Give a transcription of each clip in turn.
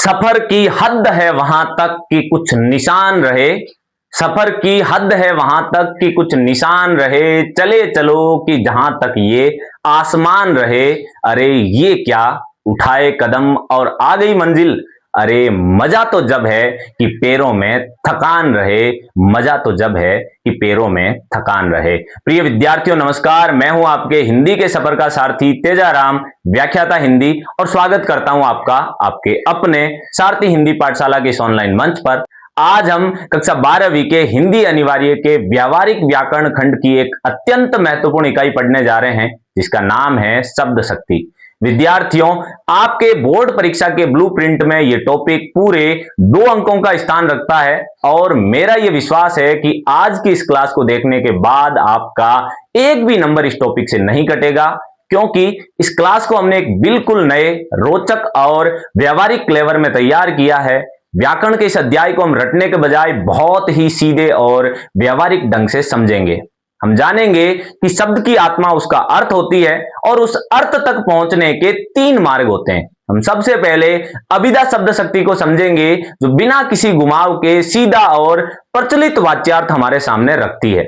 सफर की हद है वहां तक कि कुछ निशान रहे। सफर की हद है वहां तक कि कुछ निशान रहे। चले चलो कि जहां तक ये आसमान रहे। अरे ये क्या, उठाए कदम और आ गई मंजिल। अरे मजा तो जब है कि पैरों में थकान रहे। मजा तो जब है कि पैरों में थकान रहे। प्रिय विद्यार्थियों नमस्कार, मैं हूं आपके हिंदी के सफर का सारथी तेजाराम, व्याख्याता हिंदी, और स्वागत करता हूं आपका आपके अपने सारथी हिंदी पाठशाला के इस ऑनलाइन मंच पर। आज हम कक्षा 12वीं के हिंदी अनिवार्य के व्यावहारिक व्याकरण खंड की एक अत्यंत महत्वपूर्ण इकाई पढ़ने जा रहे हैं, जिसका नाम है शब्द शक्ति। विद्यार्थियों, आपके बोर्ड परीक्षा के ब्लूप्रिंट में यह टॉपिक पूरे 2 अंकों का स्थान रखता है और मेरा यह विश्वास है कि आज की इस क्लास को देखने के बाद आपका एक भी नंबर इस टॉपिक से नहीं कटेगा, क्योंकि इस क्लास को हमने एक बिल्कुल नए, रोचक और व्यावहारिक फ्लेवर में तैयार किया है। व्याकरण के इस अध्याय को हम रटने के बजाय बहुत ही सीधे और व्यावहारिक ढंग से समझेंगे। हम जानेंगे कि शब्द की आत्मा उसका अर्थ होती है और उस अर्थ तक पहुंचने के 3 मार्ग होते हैं। हम सबसे पहले अभिधा शब्द शक्ति को समझेंगे, जो बिना किसी घुमाव के सीधा और प्रचलित वाच्यार्थ हमारे सामने रखती है।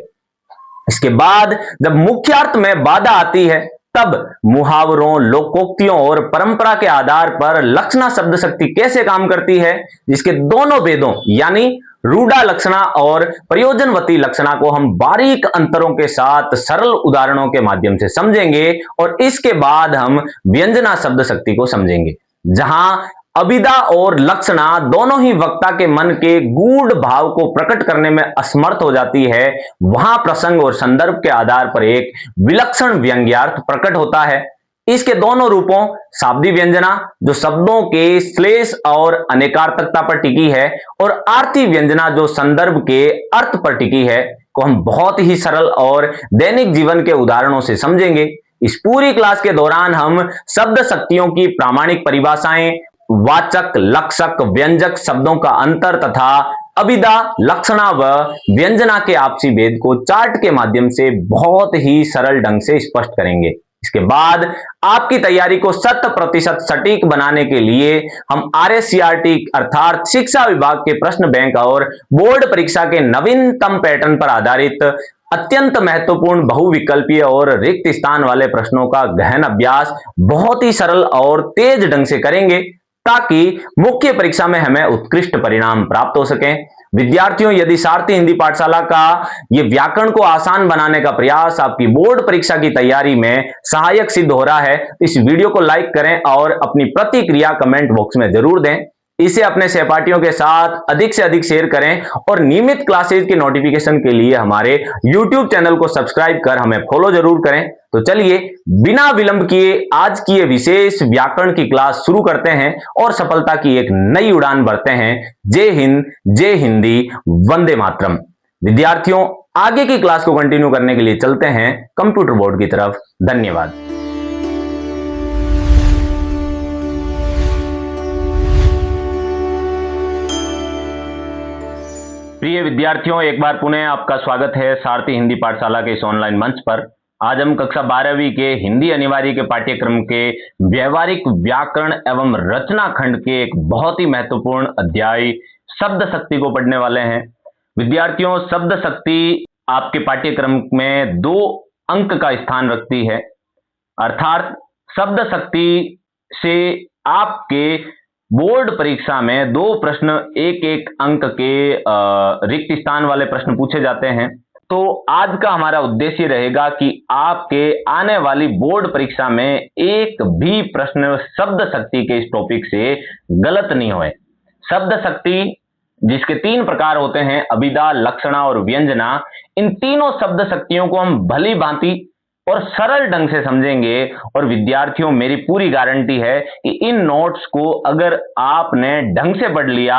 इसके बाद जब मुख्यार्थ में बाधा आती है, तब मुहावरों, लोकोक्तियों और परंपरा के आधार पर लक्षणा शब्द शक्ति कैसे काम करती है, जिसके दोनों भेदों यानी रूढ़ा लक्षणा और प्रयोजनवती लक्षणा को हम बारीक अंतरों के साथ सरल उदाहरणों के माध्यम से समझेंगे। और इसके बाद हम व्यंजना शब्द शक्ति को समझेंगे, जहां अभिधा और लक्षणा दोनों ही वक्ता के मन के गूढ़ भाव को प्रकट करने में असमर्थ हो जाती है। वहां प्रसंग और संदर्भ के आधार पर एक विलक्षण व्यंग्यार्थ प्रकट होता है। इसके दोनों रूपों, शाब्दी व्यंजना जो शब्दों के श्लेष और अनेकार्थकता पर टिकी है, और आरती व्यंजना जो संदर्भ के अर्थ पर टिकी है, को हम बहुत ही सरल और दैनिक जीवन के उदाहरणों से समझेंगे। इस पूरी क्लास के दौरान हम शब्द शक्तियों की प्रामाणिक परिभाषाएं, वाचक, लक्षक, व्यंजक शब्दों का अंतर तथा अभिधा, लक्षणा व व्यंजना के आपसी भेद को चार्ट के माध्यम से बहुत ही सरल ढंग से स्पष्ट करेंगे। इसके बाद आपकी तैयारी को 100% सटीक बनाने के लिए हम RSCRT अर्थात शिक्षा विभाग के प्रश्न बैंक और बोर्ड परीक्षा के नवीनतम पैटर्न पर आधारित अत्यंत महत्वपूर्ण बहुविकल्पीय और रिक्त स्थान वाले प्रश्नों का गहन अभ्यास बहुत ही सरल और तेज ढंग से करेंगे, ताकि मुख्य परीक्षा में हमें उत्कृष्ट परिणाम प्राप्त हो सके। विद्यार्थियों, यदि सारथी हिंदी पाठशाला का ये व्याकरण को आसान बनाने का प्रयास आपकी बोर्ड परीक्षा की तैयारी में सहायक सिद्ध हो रहा है, तो इस वीडियो को लाइक करें और अपनी प्रतिक्रिया कमेंट बॉक्स में जरूर दें। इसे अपने सहपाठियों के साथ अधिक से अधिक शेयर करें और नियमित क्लासेज के नोटिफिकेशन के लिए हमारे YouTube चैनल को सब्सक्राइब कर हमें फॉलो जरूर करें। तो चलिए बिना विलंब किए आज की ये विशेष व्याकरण की क्लास शुरू करते हैं और सफलता की एक नई उड़ान भरते हैं। जय हिंद, जय हिंदी, वंदे मातरम। विद्यार्थियों, आगे की क्लास को कंटिन्यू करने के लिए चलते हैं कंप्यूटर बोर्ड की तरफ। धन्यवाद। प्रिय विद्यार्थियों, एक बार पुनः आपका स्वागत है सारथी हिंदी पाठशाला के इस ऑनलाइन मंच पर। आज हम कक्षा 12वीं के हिंदी अनिवार्य के पाठ्यक्रम के व्यवहारिक व्याकरण एवं रचना खंड के एक बहुत ही महत्वपूर्ण अध्याय शब्द शक्ति को पढ़ने वाले हैं। विद्यार्थियों, शब्द शक्ति आपके पाठ्यक्रम में 2 अंक का स्थान रखती है, अर्थात शब्द शक्ति से आपके बोर्ड परीक्षा में 2 प्रश्न 1-1 अंक के रिक्त स्थान वाले प्रश्न पूछे जाते हैं। तो आज का हमारा उद्देश्य रहेगा कि आपके आने वाली बोर्ड परीक्षा में एक भी प्रश्न शब्द शक्ति के इस टॉपिक से गलत नहीं होए। शब्द शक्ति जिसके 3 प्रकार होते हैं, अभिधा, लक्षणा और व्यंजना, इन तीनों शब्द शक्तियों को हम भली भांति और सरल ढंग से समझेंगे। और विद्यार्थियों, मेरी पूरी गारंटी है कि इन नोट्स को अगर आपने ढंग से पढ़ लिया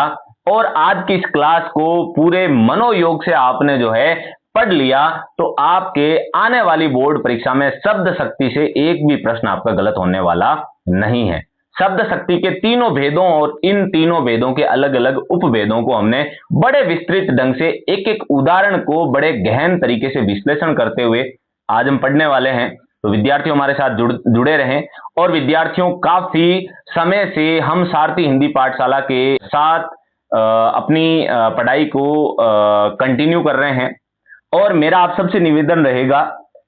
और आज की इस क्लास को पूरे मनोयोग से आपने जो है पढ़ लिया, तो आपके आने वाली बोर्ड परीक्षा में शब्द शक्ति से एक भी प्रश्न आपका गलत होने वाला नहीं है। शब्द शक्ति के तीनों भेदों और इन तीनों भेदों के अलग अलग उपभेदों को हमने बड़े विस्तृत ढंग से एक एक उदाहरण को बड़े गहन तरीके से विश्लेषण करते हुए आज हम पढ़ने वाले हैं। तो विद्यार्थियों हमारे साथ जुड़े रहें। और विद्यार्थियों काफी समय से हम सारथी हिंदी पाठशाला के साथ अपनी पढ़ाई को कंटिन्यू कर रहे हैं, और मेरा आप सबसे निवेदन रहेगा,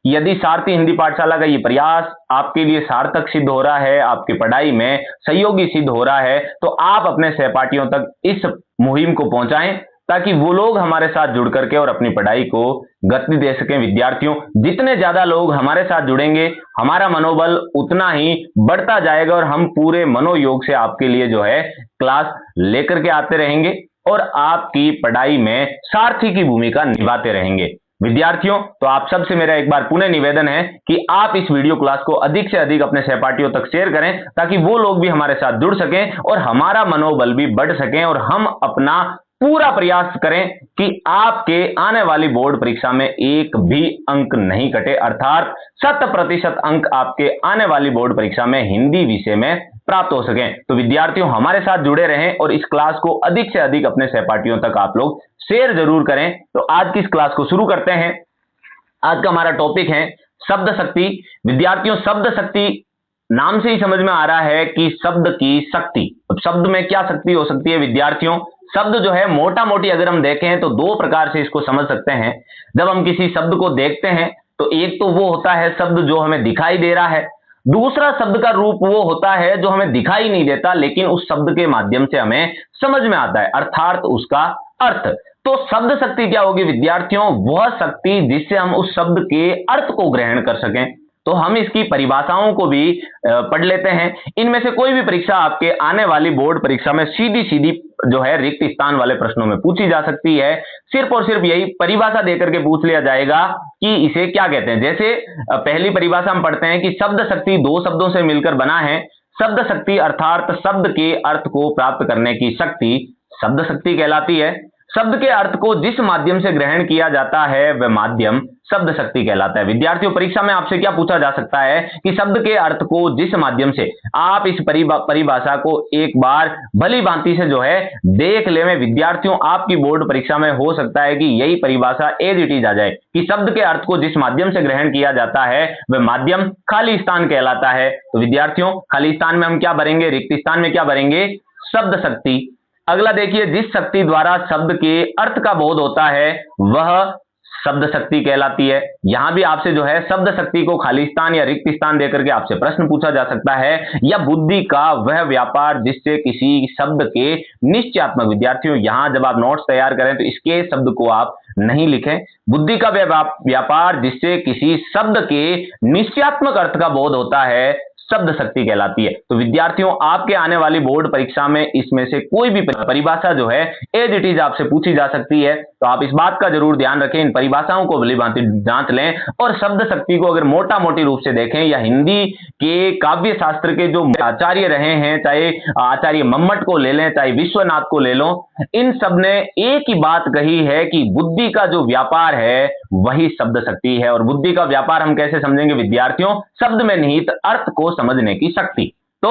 यदि सारथी हिंदी पाठशाला का ये प्रयास आपके लिए सार्थक सिद्ध हो रहा है, आपकी पढ़ाई में सहयोगी सिद्ध हो रहा है, तो आप अपने सहपाठियों तक इस मुहिम को पहुंचाएं, ताकि वो लोग हमारे साथ जुड़ करके और अपनी पढ़ाई को गति दे सकें। विद्यार्थियों, जितने ज्यादा लोग हमारे साथ जुड़ेंगे, हमारा मनोबल उतना ही बढ़ता जाएगा, और हम पूरे मनोयोग से आपके लिए जो है क्लास लेकर के आते रहेंगे और आपकी पढ़ाई में सारथी की भूमिका निभाते रहेंगे। विद्यार्थियों, तो आप सबसे मेरा एक बार पुनः निवेदन है कि आप इस वीडियो क्लास को अधिक से अधिक अपने सहपाठियों तक शेयर करें, ताकि वो लोग भी हमारे साथ जुड़ सकें और हमारा मनोबल भी बढ़ सकें, और हम अपना पूरा प्रयास करें कि आपके आने वाली बोर्ड परीक्षा में एक भी अंक नहीं कटे, अर्थात 100% अंक आपके आने वाली बोर्ड परीक्षा में हिंदी विषय में प्राप्त हो सकें। तो विद्यार्थियों हमारे साथ जुड़े रहें और इस क्लास को अधिक से अधिक अपने सहपाठियों तक आप लोग शेयर जरूर करें। तो आज की इस क्लास को शुरू करते हैं। आज का हमारा टॉपिक है शब्द शक्ति। विद्यार्थियों, शब्द शक्ति नाम से ही समझ में आ रहा है कि शब्द की शक्ति। अब शब्द में क्या शक्ति हो सकती है विद्यार्थियों? शब्द जो है मोटा मोटी अगर हम देखें तो दो प्रकार से इसको समझ सकते हैं। जब हम किसी शब्द को देखते हैं तो एक तो वो होता है शब्द जो हमें दिखाई दे रहा है, दूसरा शब्द का रूप वो होता है जो हमें दिखाई नहीं देता लेकिन उस शब्द के माध्यम से हमें समझ में आता है, अर्थात उसका अर्थ। तो शब्द शक्ति क्या होगी विद्यार्थियों? वह शक्ति जिससे हम उस शब्द के अर्थ को ग्रहण कर सकें। तो हम इसकी परिभाषाओं को भी पढ़ लेते हैं। इनमें से कोई भी परीक्षा आपके आने वाली बोर्ड परीक्षा में सीधी सीधी जो है रिक्त स्थान वाले प्रश्नों में पूछी जा सकती है। सिर्फ और सिर्फ यही परिभाषा देकर के पूछ लिया जाएगा कि इसे क्या कहते हैं। जैसे पहली परिभाषा हम पढ़ते हैं कि शब्द शक्ति दो शब्दों से मिलकर बना है। शब्द शक्ति अर्थात शब्द के अर्थ को प्राप्त करने की शक्ति शब्द शक्ति कहलाती है। शब्द के अर्थ को जिस माध्यम से ग्रहण किया जाता है वह माध्यम शब्द शक्ति कहलाता है। विद्यार्थियों, परीक्षा में आपसे क्या पूछा जा सकता है कि शब्द के अर्थ को जिस माध्यम से, आप इस परिभाषा को एक बार भली भांति से जो है देख ले। विद्यार्थियों, आपकी बोर्ड परीक्षा में हो सकता है कि यही परिभाषा एज इट इज आ जाए कि शब्द के अर्थ को जिस माध्यम से ग्रहण किया जाता है वह माध्यम खाली स्थान कहलाता है। तो विद्यार्थियों, खाली स्थान में हम क्या भरेंगे? रिक्त स्थान में क्या भरेंगे? शब्द शक्ति। अगला देखिए, जिस शक्ति द्वारा शब्द के अर्थ का बोध होता है वह शब्द शक्ति कहलाती है। यहां भी आपसे जो है शब्द शक्ति को खाली स्थान या रिक्त स्थान देकर के आपसे प्रश्न पूछा जा सकता है। या बुद्धि का वह व्यापार जिससे किसी शब्द के निश्चयात्मक। विद्यार्थियों, यहां जब आप नोट्स तैयार करें तो इसके शब्द को आप नहीं लिखें। बुद्धि का व्यापार जिससे किसी शब्द के निश्चयात्मक अर्थ का बोध होता है शब्द शक्ति कहलाती है। तो विद्यार्थियों, आपके आने वाली बोर्ड परीक्षा में इसमें से कोई भी परिभाषा जो है एज इट इज आपसे पूछी जा सकती है। तो आप इस बात का जरूर ध्यान रखें, इन परिभाषाओं को भली भांति जांच लें। और शब्द शक्ति को अगर मोटा मोटी रूप से देखें, या हिंदी के काव्य शास्त्र के जो आचार्य रहे हैं, चाहे आचार्य मम्मट को ले लें, चाहे विश्वनाथ को ले लो, इन सब ने एक ही बात कही है कि बुद्धि का जो व्यापार है वही शब्द शक्ति है। और बुद्धि का व्यापार हम कैसे समझेंगे विद्यार्थियों? शब्द में निहित अर्थ को समझने की शक्ति। तो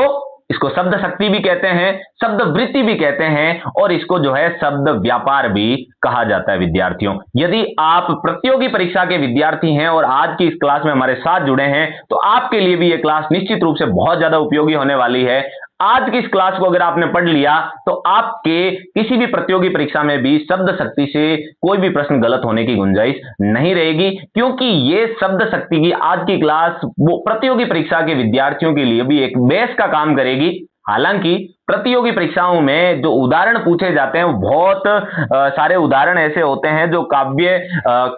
इसको शब्द शक्ति भी कहते हैं, शब्द वृत्ति भी कहते हैं, और इसको जो है शब्द व्यापार भी कहा जाता है। विद्यार्थियों, यदि आप प्रतियोगी परीक्षा के विद्यार्थी हैं और आज की इस क्लास में हमारे साथ जुड़े हैं तो आपके लिए भी यह क्लास निश्चित रूप से बहुत ज्यादा उपयोगी होने वाली है। आज की इस क्लास को अगर आपने पढ़ लिया तो आपके किसी भी प्रतियोगी परीक्षा में भी शब्द शक्ति से कोई भी प्रश्न गलत होने की गुंजाइश नहीं रहेगी, क्योंकि ये शब्द शक्ति की आज की क्लास वो प्रतियोगी परीक्षा के विद्यार्थियों के लिए भी एक बेस का काम करेगी। हालांकि प्रतियोगी परीक्षाओं में जो उदाहरण पूछे जाते हैं वो बहुत सारे उदाहरण ऐसे होते हैं जो काव्य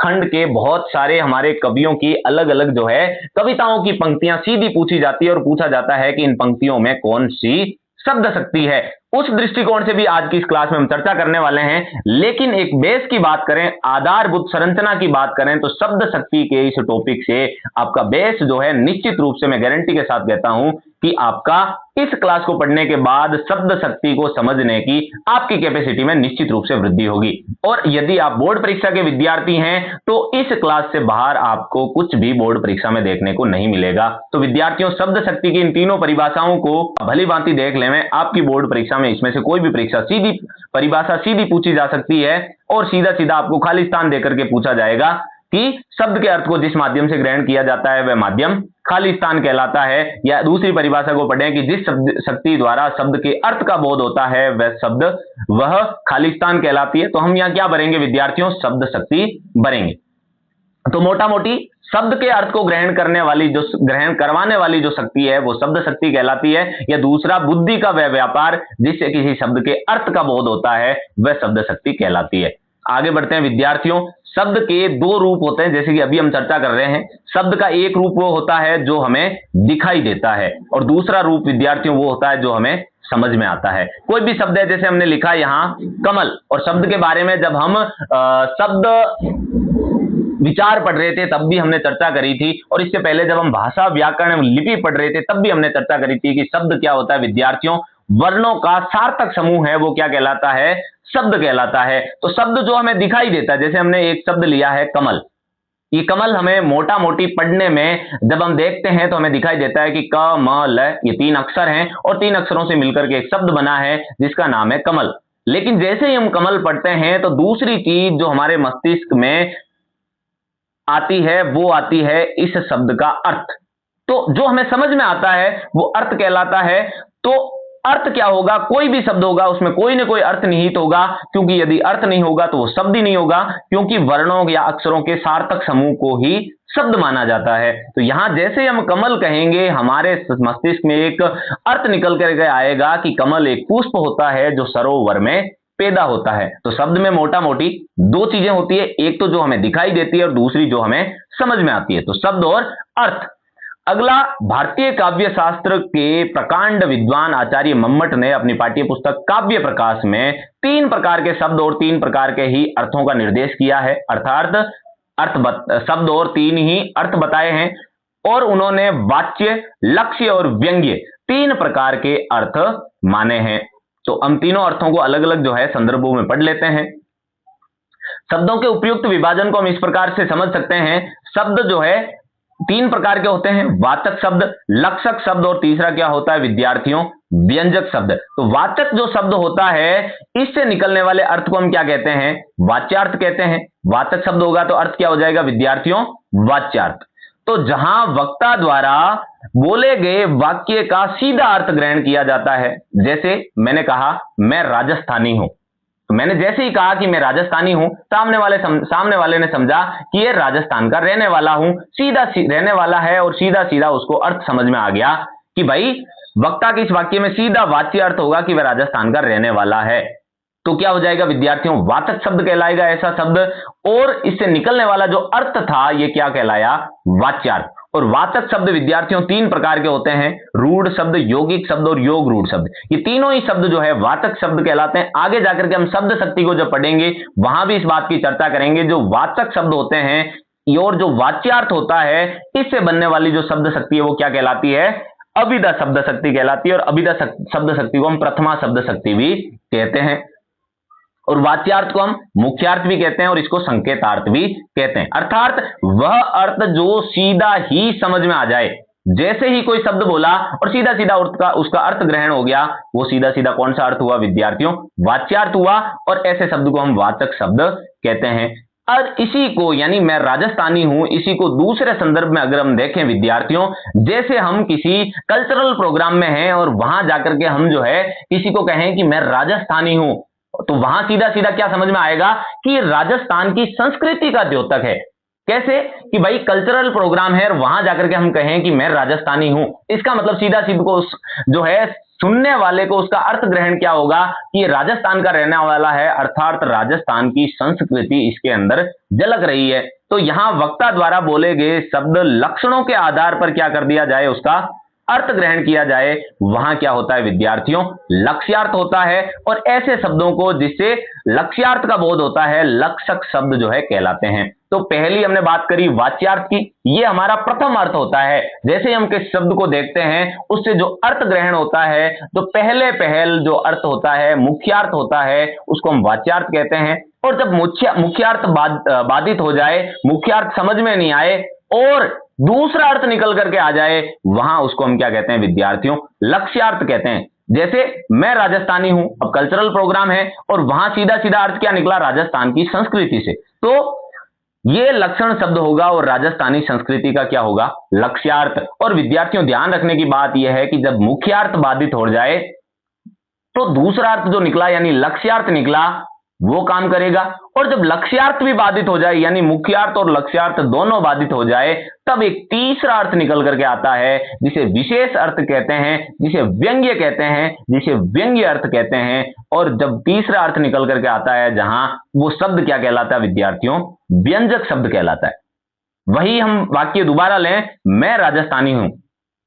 खंड के बहुत सारे हमारे कवियों की अलग अलग जो है कविताओं की पंक्तियां सीधी पूछी जाती है और पूछा जाता है कि इन पंक्तियों में कौन सी शब्द शक्ति है। उस दृष्टिकोण से भी आज की इस क्लास में हम चर्चा करने वाले हैं। लेकिन एक बेस की बात करें, आधारभूत संरचना की बात करें, तो शब्द शक्ति के इस टॉपिक से आपका बेस जो है निश्चित रूप से मैं गारंटी के साथ कहता हूं कि आपका इस क्लास को पढ़ने के बाद शब्द शक्ति को समझने की आपकी कैपेसिटी में निश्चित रूप से वृद्धि होगी। और यदि आप बोर्ड परीक्षा के विद्यार्थी हैं तो इस क्लास से बाहर आपको कुछ भी बोर्ड परीक्षा में देखने को नहीं मिलेगा। तो विद्यार्थियों, शब्द शक्ति की इन तीनों परिभाषाओं को भली भांति देख लें। आपकी बोर्ड परीक्षा में इसमें से कोई भी परीक्षा सीधी परिभाषा सीधी पूछी जा सकती है और सीधा सीधा आपको खाली स्थान देकर के पूछा जाएगा कि शब्द के अर्थ को जिस माध्यम से ग्रहण किया जाता है वह माध्यम खालिस्तान कहलाता है। या दूसरी परिभाषा को पढ़ें कि जिस शक्ति द्वारा शब्द के अर्थ का बोध होता है वह खालिस्तान कहलाती है। तो हम यहां क्या भरेंगे विद्यार्थियों, शब्द शक्ति भरेंगे। तो मोटा मोटी शब्द के अर्थ को ग्रहण करवाने वाली जो शक्ति है वो शब्द शक्ति कहलाती है। या दूसरा, बुद्धि का वह व्यापार जिससे किसी शब्द के अर्थ का बोध होता है वह शब्द शक्ति कहलाती है। आगे बढ़ते हैं विद्यार्थियों। शब्द के दो रूप होते हैं, जैसे कि अभी हम चर्चा कर रहे हैं। शब्द का एक रूप वो होता है जो हमें दिखाई देता है, और दूसरा रूप विद्यार्थियों वो होता है जो हमें समझ में आता है। कोई भी शब्द है, जैसे हमने लिखा यहां कमल, और शब्द के बारे में जब हम शब्द विचार पढ़ रहे थे तब भी हमने चर्चा करी थी, और इससे पहले जब हम भाषा व्याकरण लिपि पढ़ रहे थे तब भी हमने चर्चा करी थी कि शब्द क्या होता है विद्यार्थियों, वर्णों का सार्थक समूह है, वो क्या कहलाता है, शब्द कहलाता है। तो शब्द जो हमें दिखाई देता है, जैसे हमने एक शब्द लिया है कमल, ये कमल हमें मोटा मोटी पढ़ने में जब हम देखते हैं तो हमें दिखाई देता है कि क म ल, ये 3 अक्षर हैं और 3 अक्षरों से मिलकर के एक शब्द बना है जिसका नाम है कमल। लेकिन जैसे ही हम कमल पढ़ते हैं तो दूसरी चीज जो हमारे मस्तिष्क में आती है वो आती है इस शब्द का अर्थ। तो जो हमें समझ में आता है वो अर्थ कहलाता है। तो अर्थ क्या होगा, कोई भी शब्द होगा उसमें कोई ना कोई अर्थ निहित होगा, क्योंकि यदि अर्थ नहीं होगा तो वो शब्द ही नहीं होगा, क्योंकि वर्णों या अक्षरों के सार्थक समूह को ही शब्द माना जाता है। तो यहां जैसे हम कमल कहेंगे हमारे मस्तिष्क में एक अर्थ निकल करके आएगा कि कमल एक पुष्प होता है जो सरोवर में पैदा होता है। तो शब्द में मोटा मोटी दो चीजें होती है, एक तो जो हमें दिखाई देती है और दूसरी जो हमें समझ में आती है। तो शब्द और अर्थ। अगला, भारतीय काव्य शास्त्र के प्रकांड विद्वान आचार्य मम्मट ने अपनी पाठ्य पुस्तक काव्य प्रकाश में 3 प्रकार के शब्द और 3 प्रकार के ही अर्थों का निर्देश किया है, अर्थात शब्द और 3 ही अर्थ बताए हैं, और उन्होंने वाच्य, लक्ष्य और व्यंग्य 3 प्रकार के अर्थ माने हैं। तो हम तीनों अर्थों को अलग अलग जो है संदर्भों में पढ़ लेते हैं। शब्दों के उपयुक्त विभाजन को हम इस प्रकार से समझ सकते हैं, शब्द जो है 3 प्रकार के होते हैं, वाचक शब्द, लक्षक शब्द और तीसरा क्या होता है विद्यार्थियों, व्यंजक शब्द। तो वाचक जो शब्द होता है इससे निकलने वाले अर्थ को हम क्या कहते हैं, वाच्यार्थ कहते हैं। वाचक शब्द होगा तो अर्थ क्या हो जाएगा विद्यार्थियों, वाच्यार्थ। तो जहां वक्ता द्वारा बोले गए वाक्य का सीधा अर्थ ग्रहण किया जाता है, जैसे मैंने कहा मैं राजस्थानी हूं, तो मैंने जैसे ही कहा कि मैं राजस्थानी हूं, सामने वाले ने समझा कि ये राजस्थान का रहने वाला हूं, सीधा रहने वाला है, और सीधा सीधा उसको अर्थ समझ में आ गया कि भाई वक्ता के इस वाक्य में सीधा वाच्य अर्थ होगा कि वह राजस्थान का रहने वाला है। तो क्या हो जाएगा विद्यार्थियों, वाचक शब्द कहलाएगा ऐसा शब्द, और इससे निकलने वाला जो अर्थ था ये क्या कहलाया, वाच्यार्थ। और वाचक शब्द विद्यार्थियों 3 प्रकार के होते हैं, रूढ़ शब्द, यौगिक शब्द और योग रूढ़ शब्द। ये तीनों ही शब्द जो है वाचक शब्द कहलाते हैं। आगे जाकर के हम शब्द शक्ति को जब पढ़ेंगे वहां भी इस बात की चर्चा करेंगे। जो वाचक शब्द होते हैं और जो वाच्यार्थ होता है इससे बनने वाली जो शब्द शक्ति है वो क्या कहलाती है, अभिधा शब्द शक्ति कहलाती है। और अभिधा शब्द शक्ति को हम प्रथमा शब्द शक्ति भी कहते हैं, और वाच्यार्थ को हम मुख्यार्थ भी कहते हैं और इसको संकेतार्थ भी कहते हैं। अर्थात वह अर्थ जो सीधा ही समझ में आ जाए, जैसे ही कोई शब्द बोला और सीधा सीधा उसका अर्थ ग्रहण हो गया, वो सीधा सीधा कौन सा अर्थ हुआ विद्यार्थियों, वाच्यार्थ हुआ। और ऐसे शब्द को हम वाचक शब्द कहते हैं। और इसी को, यानी मैं राजस्थानी हूं, इसी को दूसरे संदर्भ में अगर हम देखें विद्यार्थियों, जैसे हम किसी कल्चरल प्रोग्राम में हैं और वहां जाकर के हम जो है किसी को कहें कि मैं राजस्थानी हूं, तो वहां सीधा सीधा क्या समझ में आएगा कि राजस्थान की संस्कृति का द्योतक है। कैसे कि भाई कल्चरल प्रोग्राम है और वहां जाकर के हम कहें कि मैं राजस्थानी हूं, इसका मतलब सीधा सीधा को जो है सुनने वाले को उसका अर्थ ग्रहण क्या होगा कि राजस्थान का रहने वाला है, अर्थात राजस्थान की संस्कृति इसके अंदर झलक रही है। तो यहां वक्ता द्वारा बोले गए शब्द लक्षणों के आधार पर क्या कर दिया जाए, उसका अर्थ ग्रहण किया जाए, वहां क्या होता है विद्यार्थियों, लक्ष्यार्थ होता है। और ऐसे शब्दों को जिससे लक्ष्यार्थ का बोध होता है लक्षक शब्द जो है कहलाते हैं। तो पहली हमने बात करी वाच्यार्थ की, ये हमारा प्रथम अर्थ होता है। जैसे हम किस शब्द को देखते हैं उससे जो अर्थ ग्रहण होता है, तो पहल जो अर्थ होता है मुख्यार्थ होता है, उसको हम वाच्यार्थ कहते हैं। और जब मुख्यार्थ बाधित हो जाए, मुख्यार्थ समझ में नहीं आए और दूसरा अर्थ निकल करके आ जाए, वहां उसको हम क्या कहते हैं विद्यार्थियों, लक्ष्यार्थ कहते हैं। जैसे मैं राजस्थानी हूं, अब कल्चरल प्रोग्राम है और वहां सीधा सीधा अर्थ क्या निकला, राजस्थान की संस्कृति से। तो ये लक्षण शब्द होगा और राजस्थानी संस्कृति का क्या होगा, लक्ष्यार्थ। और विद्यार्थियों ध्यान रखने की बात यह है कि जब मुख्यार्थ बाधित हो जाए तो दूसरा अर्थ जो निकला यानी लक्ष्यार्थ निकला वो काम करेगा, और जब लक्ष्यार्थ भी बाधित हो जाए यानी मुख्यार्थ और लक्ष्यार्थ दोनों बाधित हो जाए तब एक तीसरा अर्थ निकल करके आता है जिसे विशेष अर्थ कहते हैं, जिसे व्यंग्य कहते हैं, जिसे व्यंग्य अर्थ कहते हैं। और जब तीसरा अर्थ निकल करके आता है जहां वो शब्द क्या कहलाता है विद्यार्थियों, व्यंजक शब्द कहलाता है। वही हम वाक्य दोबारा लें, मैं राजस्थानी हूं।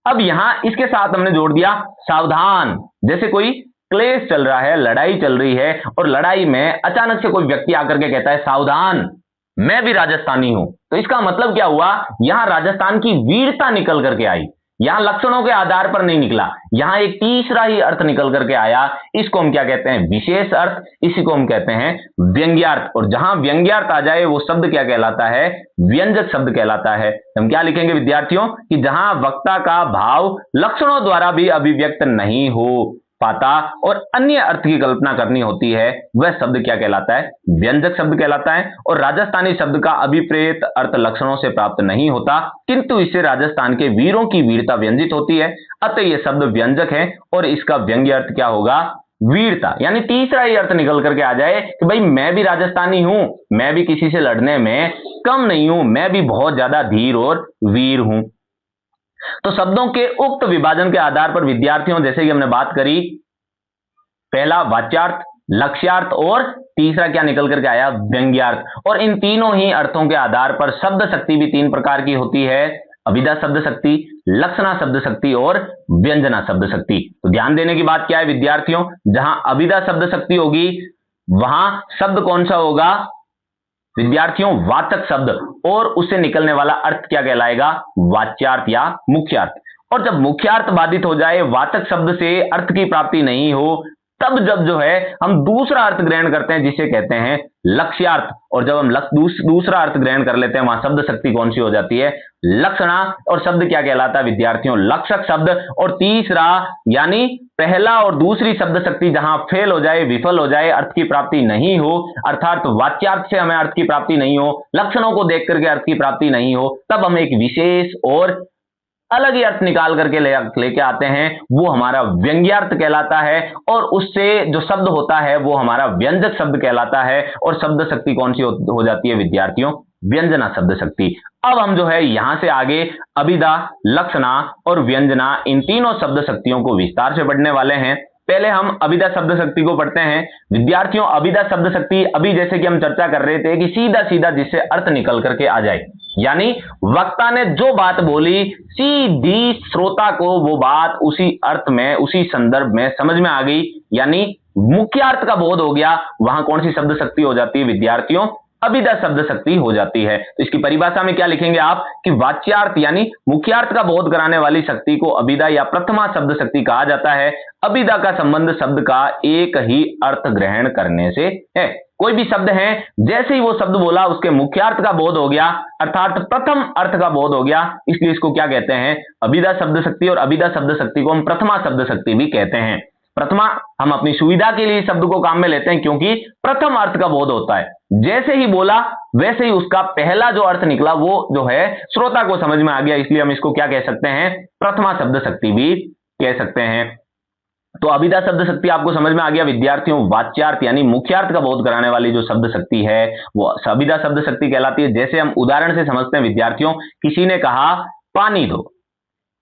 अब यहां इसके साथ हमने जोड़ दिया सावधान, जैसे कोई क्लेश चल रहा है, लड़ाई चल रही है और लड़ाई में अचानक से कोई व्यक्ति आकर के कहता है सावधान, मैं भी राजस्थानी हूं। तो इसका मतलब क्या हुआ, यहां राजस्थान की वीरता निकल करके आई, यहां लक्षणों के आधार पर नहीं निकला, यहां एक तीसरा ही अर्थ निकल करके आया। इसको हम क्या कहते हैं, विशेष अर्थ, इसी को हम कहते हैं व्यंग्यार्थ। और जहां व्यंग्यार्थ आ जाए वो शब्द क्या कहलाता है, व्यंजक शब्द कहलाता है। हम क्या लिखेंगे विद्यार्थियों कि जहां वक्ता का भाव लक्षणों द्वारा भी अभिव्यक्त नहीं हो पाता और अन्य अर्थ की कल्पना करनी होती है, वह शब्द क्या कहलाता है, व्यंजक शब्द कहलाता है। और राजस्थानी शब्द का अभिप्रेत अर्थ लक्षणों से प्राप्त नहीं होता, किंतु इससे राजस्थान के वीरों की वीरता व्यंजित होती है, अतः यह शब्द व्यंजक है और इसका व्यंग्य अर्थ क्या होगा, वीरता। यानी तीसरा ही अर्थ निकल करके आ जाए कि भाई मैं भी राजस्थानी हूं, मैं भी किसी से लड़ने में कम नहीं हूं, मैं भी बहुत ज्यादा धीर और वीर हूं। तो शब्दों के उक्त विभाजन के आधार पर विद्यार्थियों, जैसे कि हमने बात करी, पहला वाच्यार्थ, लक्ष्यार्थ और तीसरा क्या निकल करके आया, व्यंग्यार्थ। और इन तीनों ही अर्थों के आधार पर शब्द शक्ति भी तीन प्रकार की होती है, अभिधा शब्द शक्ति, लक्षणा शब्द शक्ति और व्यंजना शब्द शक्ति। तो ध्यान देने की बात क्या है विद्यार्थियों, जहां अभिधा शब्द शक्ति होगी वहां शब्द कौन सा होगा विद्यार्थियों, वाचक शब्द, और उससे निकलने वाला अर्थ क्या कहलाएगा, वाच्यार्थ या मुख्यार्थ। और जब मुख्यार्थ बाधित हो जाए, वाचक शब्द से अर्थ की प्राप्ति नहीं हो, तब जब जो है हम दूसरा अर्थ ग्रहण करते हैं जिसे कहते हैं लक्ष्यार्थ। और जब हम दूसरा अर्थ ग्रहण कर लेते हैं वहां शब्द शक्ति कौन सी हो जाती है, लक्षणा। और शब्द क्या कहलाता है विद्यार्थियों, लक्षक शब्द। और तीसरा यानी पहला और दूसरी शब्द शक्ति जहां फेल हो जाए, विफल हो जाए, अर्थ की प्राप्ति नहीं हो, अर्थात वाच्यार्थ से हमें अर्थ की प्राप्ति नहीं हो, लक्षणों को देख करके अर्थ की प्राप्ति नहीं हो, तब हम एक विशेष और अलग ही अर्थ निकाल करके लेके आते हैं, वो हमारा व्यंग्यार्थ कहलाता है। और उससे जो शब्द होता है वो हमारा व्यंजक शब्द कहलाता है। और शब्द शक्ति कौन सी हो जाती है विद्यार्थियों, व्यंजना शब्द शक्ति। अब हम जो है यहां से आगे अभिधा, लक्षणा और व्यंजना, इन तीनों शब्द शक्तियों को विस्तार से पढ़ने वाले हैं। पहले हम अभिधा शब्द शक्ति को पढ़ते हैं विद्यार्थियों। अभिधा शब्द शक्ति, अभी जैसे कि हम चर्चा कर रहे थे कि सीधा सीधा जिससे अर्थ निकल करके आ जाए, यानी वक्ता ने जो बात बोली सीधी श्रोता को वो बात उसी अर्थ में, उसी संदर्भ में समझ में आ गई, यानी मुख्यार्थ का बोध हो गया। वहां कौन सी शब्द शक्ति हो जाती है विद्यार्थियों, अभिधा शब्द शक्ति हो जाती है। तो इसकी परिभाषा में क्या लिखेंगे आप कि वाच्यार्थ यानी मुख्यार्थ का बोध कराने वाली शक्ति को अभिधा या प्रथमा शब्द शक्ति कहा जाता है। अभिधा का संबंध शब्द का एक ही अर्थ ग्रहण करने से है। कोई भी शब्द है, जैसे ही वो शब्द बोला उसके मुख्यार्थ का बोध हो गया, अर्थात प्रथम अर्थ का बोध हो गया, इसलिए इसको क्या कहते हैं, अभिधा शब्द शक्ति। और अभिधा शब्द शक्ति को हम प्रथमा शब्द शक्ति भी कहते हैं। प्रथमा हम अपनी सुविधा के लिए शब्द को काम में लेते हैं क्योंकि प्रथम अर्थ का बोध होता है, जैसे ही बोला वैसे ही उसका पहला जो अर्थ निकला वो जो है श्रोता को समझ में आ गया, इसलिए हम इसको क्या कह सकते हैं, प्रथमा शब्द शक्ति भी कह सकते हैं। तो अभिधा शब्द शक्ति आपको समझ में आ गया विद्यार्थियों। वाच्यार्थ यानी मुख्यार्थ का बोध कराने वाली जो शब्द शक्ति है वो अभिधा शब्द शक्ति कहलाती है। जैसे हम उदाहरण से समझते हैं विद्यार्थियों, किसी ने कहा पानी दो।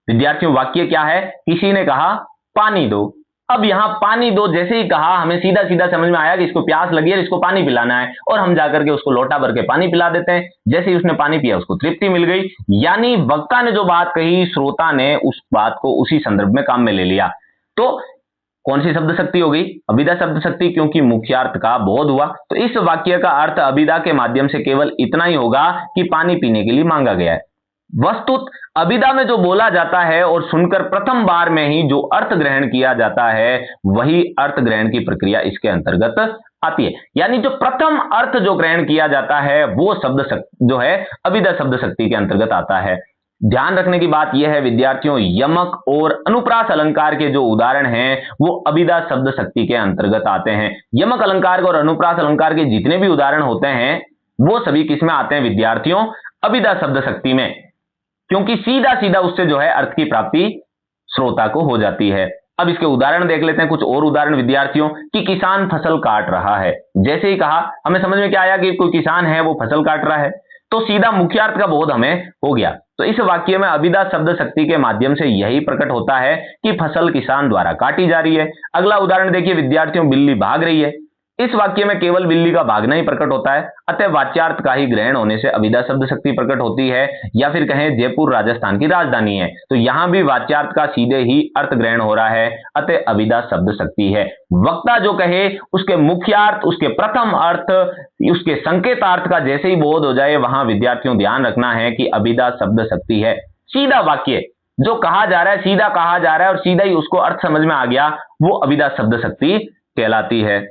विद्यार्थियों वाक्य क्या है, किसी ने कहा पानी दो। अब यहां पानी दो जैसे ही कहा, हमें सीधा सीधा समझ में आया कि इसको प्यास लगी है, इसको पानी पिलाना है, और हम जाकर के उसको लोटा भर के पानी पिला देते हैं। जैसे ही उसने पानी पिया उसको तृप्ति मिल गई, यानी वक्ता ने जो बात कही श्रोता ने उस बात को उसी संदर्भ में काम में ले लिया। तो कौन सी शब्द शक्ति हो गई, अभिधा शब्द शक्ति, क्योंकि मुख्यार्थ का बोध हुआ। तो इस वाक्य का अर्थ अभिधा के माध्यम से केवल इतना ही होगा कि पानी पीने के लिए मांगा गया है। वस्तुत अभिधा में जो बोला जाता है और सुनकर प्रथम बार में ही जो अर्थ ग्रहण किया जाता है वही अर्थ ग्रहण की प्रक्रिया इसके अंतर्गत आती है। यानी जो प्रथम अर्थ जो ग्रहण किया जाता है वो शब्द जो है अभिधा शब्द शक्ति के अंतर्गत आता है। ध्यान रखने की बात यह है विद्यार्थियों, यमक और अनुप्रास अलंकार के जो उदाहरण हैं वो अभिधा शब्द शक्ति के अंतर्गत आते हैं। यमक अलंकार और अनुप्रास अलंकार के जितने भी उदाहरण होते हैं वो सभी किसमें आते हैं विद्यार्थियों? अभिधा शब्द शक्ति में, क्योंकि सीधा सीधा उससे जो है अर्थ की प्राप्ति श्रोता को हो जाती है। अब इसके उदाहरण देख लेते हैं, कुछ और उदाहरण विद्यार्थियों, कि किसान फसल काट रहा है। जैसे ही कहा हमें समझ में क्या आया कि कोई किसान है वो फसल काट रहा है, तो सीधा मुख्यार्थ का बोध हमें हो गया। तो इस वाक्य में अभिधा शब्द शक्ति के माध्यम से यही प्रकट होता है कि फसल किसान द्वारा काटी जा रही है। अगला उदाहरण देखिए विद्यार्थियों, बिल्ली भाग रही है। इस वाक्य में केवल बिल्ली का भागना ही प्रकट होता है, अतः वाच्यार्थ का ही ग्रहण होने से अभिधा शब्द शक्ति प्रकट होती है। या फिर कहें जयपुर राजस्थान की राजधानी है, तो यहां भी वाच्यार्थ का सीधे ही अर्थ ग्रहण हो रहा है, अतः अभिधा शब्द शक्ति है। वक्ता जो कहे उसके मुख्यार्थ, उसके प्रथम अर्थ, उसके संकेतार्थ का जैसे ही बोध हो जाए, वहां विद्यार्थियों ध्यान रखना है कि अभिधा शब्द शक्ति है। सीधा वाक्य जो कहा जा रहा है, सीधा कहा जा रहा है और सीधा ही उसको अर्थ समझ में आ गया, वो अभिधा शब्द शक्ति कहलाती है।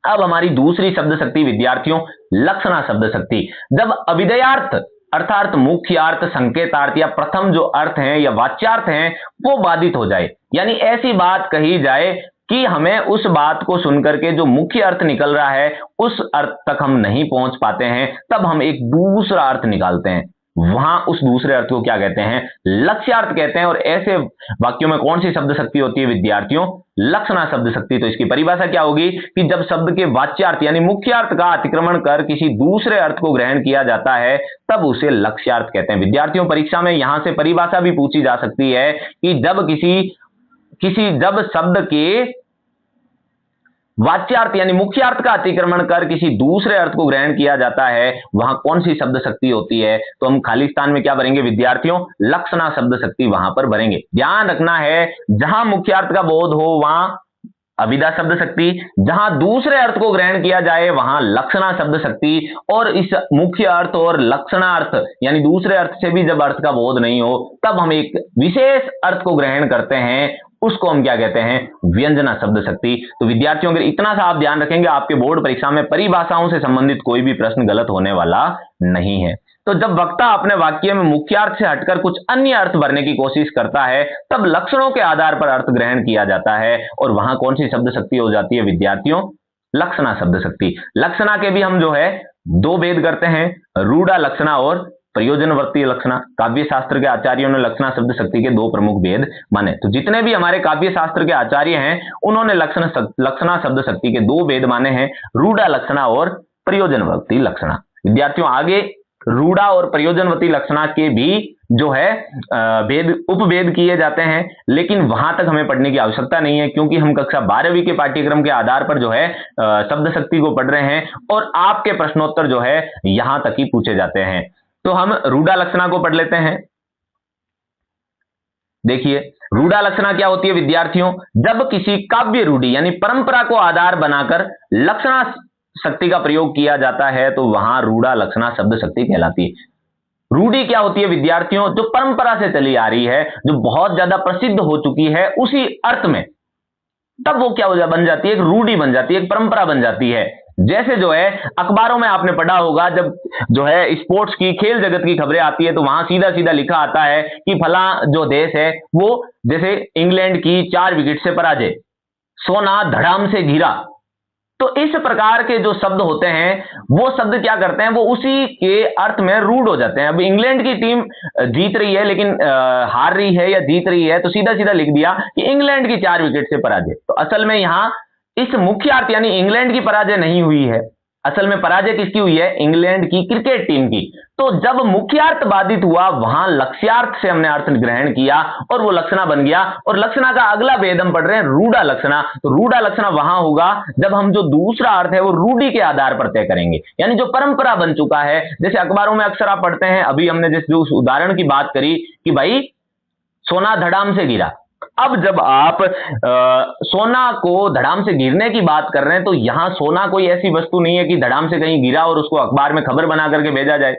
अब हमारी दूसरी शब्द शक्ति विद्यार्थियों, लक्षणा शब्द शक्ति। जब अभिधेयार्थ अर्थात मुख्यार्थ, संकेतार्थ या प्रथम जो अर्थ हैं या वाच्यार्थ हैं वो बाधित हो जाए, यानी ऐसी बात कही जाए कि हमें उस बात को सुनकर के जो मुख्य अर्थ निकल रहा है उस अर्थ तक हम नहीं पहुंच पाते हैं, तब हम एक दूसरा अर्थ निकालते हैं। वहां उस दूसरे अर्थ को क्या कहते हैं? लक्ष्यार्थ कहते हैं। और ऐसे वाक्यों में कौन सी शब्द शक्ति होती है विद्यार्थियों? लक्षणा शब्द शक्ति। तो इसकी परिभाषा क्या होगी कि जब शब्द के वाच्यार्थ यानी मुख्यार्थ का अतिक्रमण कर किसी दूसरे अर्थ को ग्रहण किया जाता है तब उसे लक्ष्यार्थ कहते हैं। विद्यार्थियों परीक्षा में यहां से परिभाषा भी पूछी जा सकती है कि जब शब्द के वाच्यार्थ यानी मुख्यार्थ का अतिक्रमण कर किसी दूसरे अर्थ को ग्रहण किया जाता है, वहां कौन सी शब्द शक्ति होती है? तो हम खाली स्थान में क्या भरेंगे विद्यार्थियों? लक्षणा शब्द शक्ति वहां पर भरेंगे। ध्यान रखना है, जहां मुख्यार्थ का बोध हो वहां अभिधा शब्द शक्ति, जहां दूसरे अर्थ को ग्रहण किया जाए वहां लक्षणा शब्द शक्ति। और इस मुख्य अर्थ और लक्षणार्थ यानी दूसरे अर्थ से भी जब अर्थ का बोध नहीं हो तब हम एक विशेष अर्थ को ग्रहण करते हैं, उसको हम क्या कहते हैं? व्यंजना शब्द शक्ति। तो विद्यार्थियों अगर इतना सा आप ध्यान रखेंगे, आपके बोर्ड परीक्षा में परिभाषाओं से संबंधित कोई भी प्रश्न गलत होने वाला नहीं है। तो जब वक्ता अपने वाक्य में मुख्यार्थ से हटकर कुछ अन्य अर्थ भरने की कोशिश करता है तब लक्षणों के आधार पर अर्थ ग्रहण किया जाता है, और वहां कौन सी शब्द शक्ति हो जाती है विद्यार्थियों? लक्षणा शब्द शक्ति। लक्षणा के भी हम जो है दो भेद करते हैं, रूढ़ा लक्षणा और प्रयोजनवर्ती लक्षणा। काव्य शास्त्र के आचार्यों ने लक्षणा शब्द शक्ति के दो प्रमुख भेद माने। तो जितने भी हमारे काव्य शास्त्र के आचार्य हैं उन्होंने लक्षणा शब्द शक्ति के दो भेद माने हैं, रूढ़ा लक्षणा और प्रयोजनवर्ती लक्षणा। विद्यार्थियों आगे रूढ़ा और प्रयोजनवती लक्षणा के भी जो है भेद उपभेद किए जाते हैं, लेकिन वहां तक हमें पढ़ने की आवश्यकता नहीं है क्योंकि हम कक्षा 12वीं के पाठ्यक्रम के आधार पर जो है शब्द शक्ति को पढ़ रहे हैं और आपके प्रश्नोत्तर जो है यहां तक ही पूछे जाते हैं। तो हम रूढ़ा लक्षणा को पढ़ लेते हैं। देखिए रूढ़ा लक्षणा क्या होती है विद्यार्थियों? जब किसी काव्य रूढ़ी यानी परंपरा को आधार बनाकर लक्षणा शक्ति का प्रयोग किया जाता है तो वहां रूढ़ा लक्षणा शब्द शक्ति कहलाती है। रूढ़ी क्या होती है विद्यार्थियों? जो परंपरा से चली आ रही है, जो बहुत ज्यादा प्रसिद्ध हो चुकी है उसी अर्थ में, तब वो क्या बन जाती है? एक रूढ़ी बन जाती है, एक परंपरा बन जाती है। जैसे जो है अखबारों में आपने पढ़ा होगा, जब जो है स्पोर्ट्स की, खेल जगत की खबरें आती है तो वहां सीधा सीधा लिखा आता है कि फला जो देश है वो जैसे इंग्लैंड की 4 विकेट से पराजय, सोना धड़ाम से गिरा। तो इस प्रकार के जो शब्द होते हैं वो शब्द क्या करते हैं? वो उसी के अर्थ में रूढ़ हो जाते हैं। अब इंग्लैंड की टीम जीत रही है लेकिन हार रही है या जीत रही है, तो सीधा सीधा लिख दिया कि इंग्लैंड की 4 विकेट से पराजय। तो असल में यहां इस मुख्य अर्थ यानी इंग्लैंड की पराजय नहीं हुई है, असल में पराजय किसकी हुई है? इंग्लैंड की क्रिकेट टीम की। तो जब मुख्यार्थ बाधित हुआ वहां लक्ष्यार्थ से हमने अर्थ ग्रहण किया और वो लक्षणा बन गया। और लक्षणा का अगला भेद हम पढ़ रहे हैं रूढ़ा लक्षणा। तो रूढ़ा लक्षणा वहां होगा जब हम जो दूसरा अर्थ है वो रूढ़ी के आधार पर तय करेंगे, यानी जो परंपरा बन चुका है। जैसे अखबारों में अक्सर आप पढ़ते हैं, अभी हमने जैसे जो उदाहरण की बात करी कि भाई सोना धड़ाम से गिरा। अब जब आप सोना को धड़ाम से गिरने की बात कर रहे हैं तो यहां सोना कोई ऐसी वस्तु नहीं है कि धड़ाम से कहीं गिरा और उसको अखबार में खबर बना करके भेजा जाए।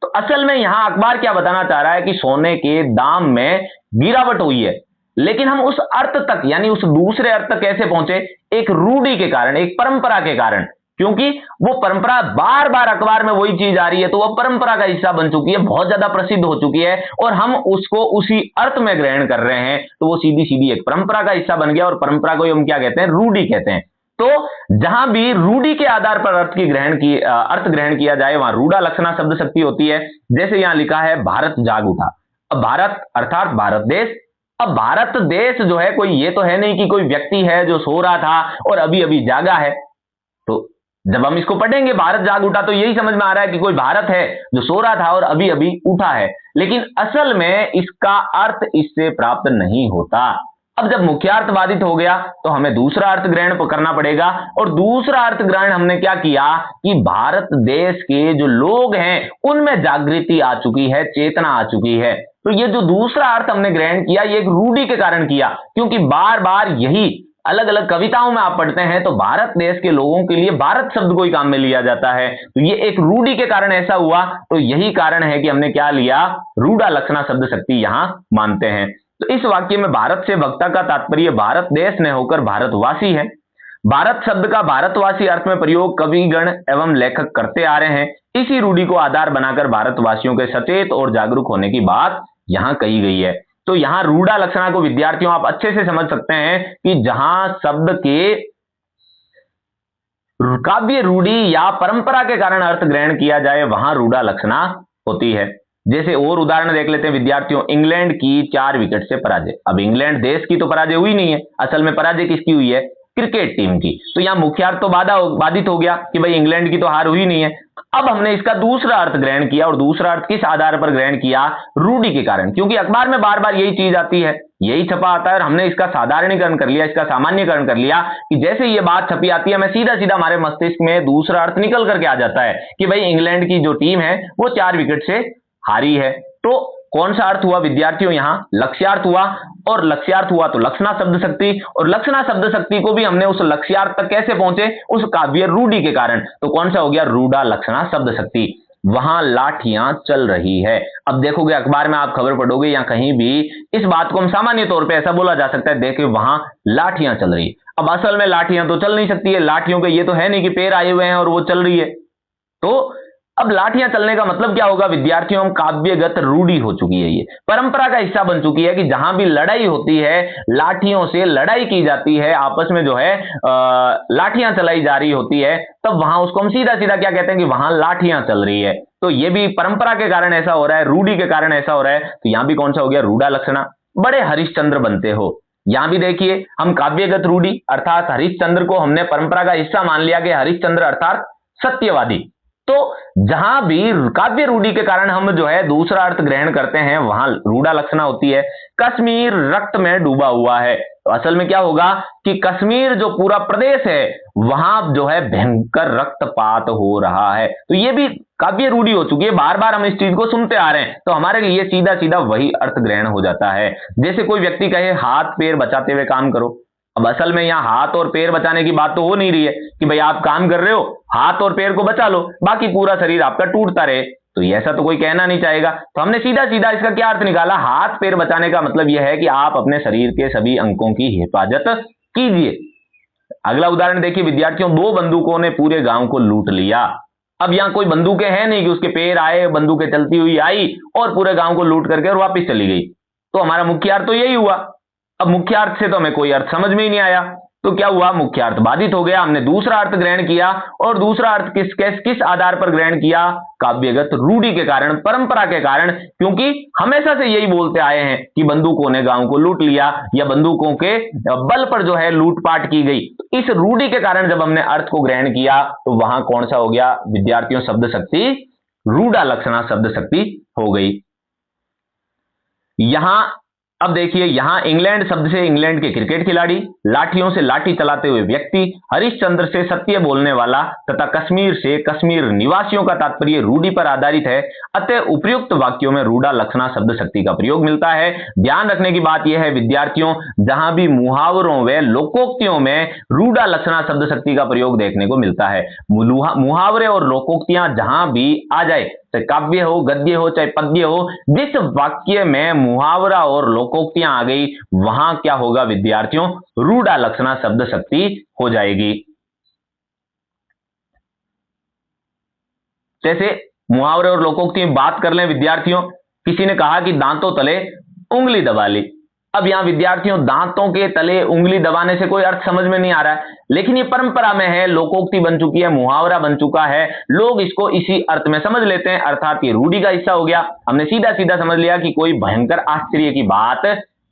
तो असल में यहां अखबार क्या बताना चाह रहा है कि सोने के दाम में गिरावट हुई है, लेकिन हम उस अर्थ तक यानी उस दूसरे अर्थ तक कैसे पहुंचे? एक रूढ़ी के कारण, एक परंपरा के कारण, क्योंकि वो परंपरा बार बार अखबार में वही चीज आ रही है तो वो परंपरा का हिस्सा बन चुकी है, बहुत ज्यादा प्रसिद्ध हो चुकी है और हम उसको उसी अर्थ में ग्रहण कर रहे हैं, तो वो सीधी सीधी एक परंपरा का हिस्सा बन गया और परंपरा को हम क्या कहते हैं? रूढ़ी कहते हैं। तो जहां भी रूढ़ी के आधार पर अर्थ ग्रहण किया जाए वहां रूढ़ा लक्षणा शब्द शक्ति होती है। जैसे यहां लिखा है भारत जाग उठा। अब भारत अर्थात भारत देश। अब भारत देश जो है कोई ये तो है नहीं कि कोई व्यक्ति है जो सो रहा था और अभी अभी जागा है। तो जब हम इसको पढ़ेंगे भारत जाग उठा तो यही समझ में आ रहा है कि कोई भारत है जो सो रहा था और अभी अभी उठा है, लेकिन असल में इसका अर्थ इससे प्राप्त नहीं होता। अब जब मुख्यार्थ बाधित हो गया तो हमें दूसरा अर्थ ग्रहण करना पड़ेगा, और दूसरा अर्थ ग्रहण हमने क्या किया कि भारत देश के जो लोग हैं उनमें जागृति आ चुकी है, चेतना आ चुकी है। तो ये जो दूसरा अर्थ हमने ग्रहण किया ये एक रूढ़ी के कारण किया, क्योंकि बार बार यही अलग अलग कविताओं में आप पढ़ते हैं तो भारत देश के लोगों के लिए भारत शब्द को ही काम में लिया जाता है। तो ये एक रूढ़ी के कारण ऐसा हुआ। तो यही कारण है कि हमने क्या लिया, रूढ़ा लक्षणा शब्द शक्ति यहां मानते हैं। तो इस वाक्य में भारत से वक्ता का तात्पर्य भारत देश ने होकर भारतवासी है। भारत शब्द का भारतवासी अर्थ में प्रयोग कविगण एवं लेखक करते आ रहे हैं। इसी रूढ़ी को आधार बनाकर भारतवासियों के सचेत और जागरूक होने की बात यहां कही गई है। तो यहां रूढ़ा लक्षणा को विद्यार्थियों आप अच्छे से समझ सकते हैं कि जहां शब्द के काव्य रूढ़ी या परंपरा के कारण अर्थ ग्रहण किया जाए वहां रूढ़ा लक्षणा होती है। जैसे और उदाहरण देख लेते हैं विद्यार्थियों, इंग्लैंड की 4 विकेट से पराजय। अब इंग्लैंड देश की तो पराजय हुई नहीं है, असल में पराजय किसकी हुई है, क्रिकेट टीम की। तो यहां मुख्यार्थ तो बाधित हो गया कि भाई इंग्लैंड की तो हार हुई नहीं है। अब हमने इसका दूसरा अर्थ ग्रहण किया, और दूसरा अर्थ किस आधार पर ग्रहण किया, रूढ़ी के कारण, क्योंकि अखबार में बार बार यही चीज आती है, यही छपा आता है और हमने इसका साधारणीकरण कर लिया, इसका सामान्यकरण कर लिया कि जैसे ये बात छपी आती है हमें सीधा सीधा हमारे मस्तिष्क में दूसरा अर्थ निकल करके आ जाता है कि भाई इंग्लैंड की जो टीम है वो 4 विकेट से हारी है। तो कौन सा अर्थ हुआ विद्यार्थियों, यहां लक्ष्यार्थ हुआ, और लक्ष्यार्थ हुआ तो लक्षणा शब्द शक्ति, और लक्षणा शब्द शक्ति को भी हमने उस लक्ष्यार्थ तक कैसे पहुंचे, उस काव्य रूढ़ी के कारण। तो कौन सा हो गया, रूढ़ा लक्षणा शब्द शक्ति। वहां लाठियां चल रही है। अब देखोगे अखबार में आप खबर पढ़ोगे या कहीं भी, इस बात को हम सामान्य तौर पे ऐसा बोला जा सकता है, देखे वहां लाठियां चल रही है। अब असल में लाठियां तो चल नहीं सकती है, लाठियों के ये तो है नहीं कि पैर आए हुए हैं और वो चल रही है। तो अब लाठियां चलने का मतलब क्या होगा विद्यार्थियों, हम काव्यगत रूढ़ी हो चुकी है, ये परंपरा का हिस्सा बन चुकी है कि जहां भी लड़ाई होती है लाठियों से लड़ाई की जाती है, आपस में जो है लाठियां चलाई जा रही होती है, तब वहां उसको हम सीधा सीधा क्या कहते हैं कि वहां लाठियां चल रही है। तो ये भी परंपरा के कारण ऐसा हो रहा है, रूढ़ी के कारण ऐसा हो रहा है। तो यहां भी कौन सा हो गया, रूढ़ा लक्षणा। बड़े हरिश्चंद्र बनते हो, यहां भी देखिए हम काव्यगत रूढ़ी अर्थात हरिश्चंद्र को हमने परंपरा का हिस्सा मान लिया कि हरिश्चंद्र अर्थात सत्यवादी। तो जहां भी काव्य रूढ़ी के कारण हम जो है दूसरा अर्थ ग्रहण करते हैं वहां रूढ़ा लक्षणा होती है। कश्मीर रक्त में डूबा हुआ है, तो असल में क्या होगा कि कश्मीर जो पूरा प्रदेश है वहां जो है भयंकर रक्तपात हो रहा है। तो ये भी काव्य रूढ़ी हो चुकी है, बार बार हम इस चीज को सुनते आ रहे हैं, तो हमारे लिए सीधा सीधा वही अर्थ ग्रहण हो जाता है। जैसे कोई व्यक्ति कहे हाथ पैर बचाते हुए काम करो। अब असल में यहां हाथ और पैर बचाने की बात तो हो नहीं रही है कि भाई आप काम कर रहे हो, हाथ और पैर को बचा लो, बाकी पूरा शरीर आपका टूटता रहे, तो ऐसा तो कोई कहना नहीं चाहेगा। तो हमने सीधा सीधा इसका क्या अर्थ निकाला, हाथ पैर बचाने का मतलब यह है कि आप अपने शरीर के सभी अंगों की हिफाजत कीजिए। अगला उदाहरण देखिए विद्यार्थियों, 2 बंदूकों ने पूरे गांव को लूट लिया। अब यहां कोई बंदूकें हैं नहीं कि उसके पैर आए, बंदूकें चलती हुई आई और पूरे गांव को लूट करके और वापिस चली गई। तो हमारा मुख्य अर्थ तो यही हुआ। अब मुख्यार्थ से तो हमें कोई अर्थ समझ में ही नहीं आया, तो क्या हुआ, मुख्यार्थ बाधित हो गया। हमने दूसरा अर्थ ग्रहण किया, और दूसरा अर्थ किस आधार पर ग्रहण किया, काव्यगत रूढ़ी के कारण, परंपरा के कारण, क्योंकि हमेशा से यही बोलते आए हैं कि बंदूकों ने गांव को लूट लिया या बंदूकों के बल पर जो है लूटपाट की गई। तो इस रूढ़ी के कारण जब हमने अर्थ को ग्रहण किया तो वहां कौन सा हो गया विद्यार्थियों, शब्द शक्ति, रूढ़ा लक्षणा शब्द शक्ति हो गई। यहां अब देखिए, यहां इंग्लैंड शब्द से इंग्लैंड के क्रिकेट खिलाड़ी, लाठियों से लाठी चलाते हुए व्यक्ति, हरिश्चंद्र से सत्य बोलने वाला तथा कश्मीर से कश्मीर निवासियों का तात्पर्य रूढ़ी पर आधारित है। अतः उपयुक्त वाक्यों में रूढ़ा लक्षणा शब्द शक्ति का प्रयोग मिलता है। ध्यान रखने की बात यह है विद्यार्थियों, जहां भी मुहावरों व लोकोक्तियों में रूढ़ा लक्षणा शब्द शक्ति का प्रयोग देखने को मिलता है, मुहावरे और लोकोक्तियां जहां भी आ जाए, चाहे काव्य हो, गद्य हो, चाहे पद्य हो, जिस वाक्य में मुहावरा और लोकोक्तियां आ गई वहां क्या होगा विद्यार्थियों, रूढ़ा लक्षणा शब्द शक्ति हो जाएगी। जैसे मुहावरे और लोकोक्ति में बात कर लें विद्यार्थियों, किसी ने कहा कि दांतों तले उंगली दबा ली। अब यहां विद्यार्थियों, दांतों के तले उंगली दबाने से कोई अर्थ समझ में नहीं आ रहा है, लेकिन ये परंपरा में है, लोकोक्ति बन चुकी है, मुहावरा बन चुका है, लोग इसको इसी अर्थ में समझ लेते हैं, अर्थात ये रूढ़ी का हिस्सा हो गया। हमने सीधा सीधा समझ लिया कि कोई भयंकर आश्चर्य की बात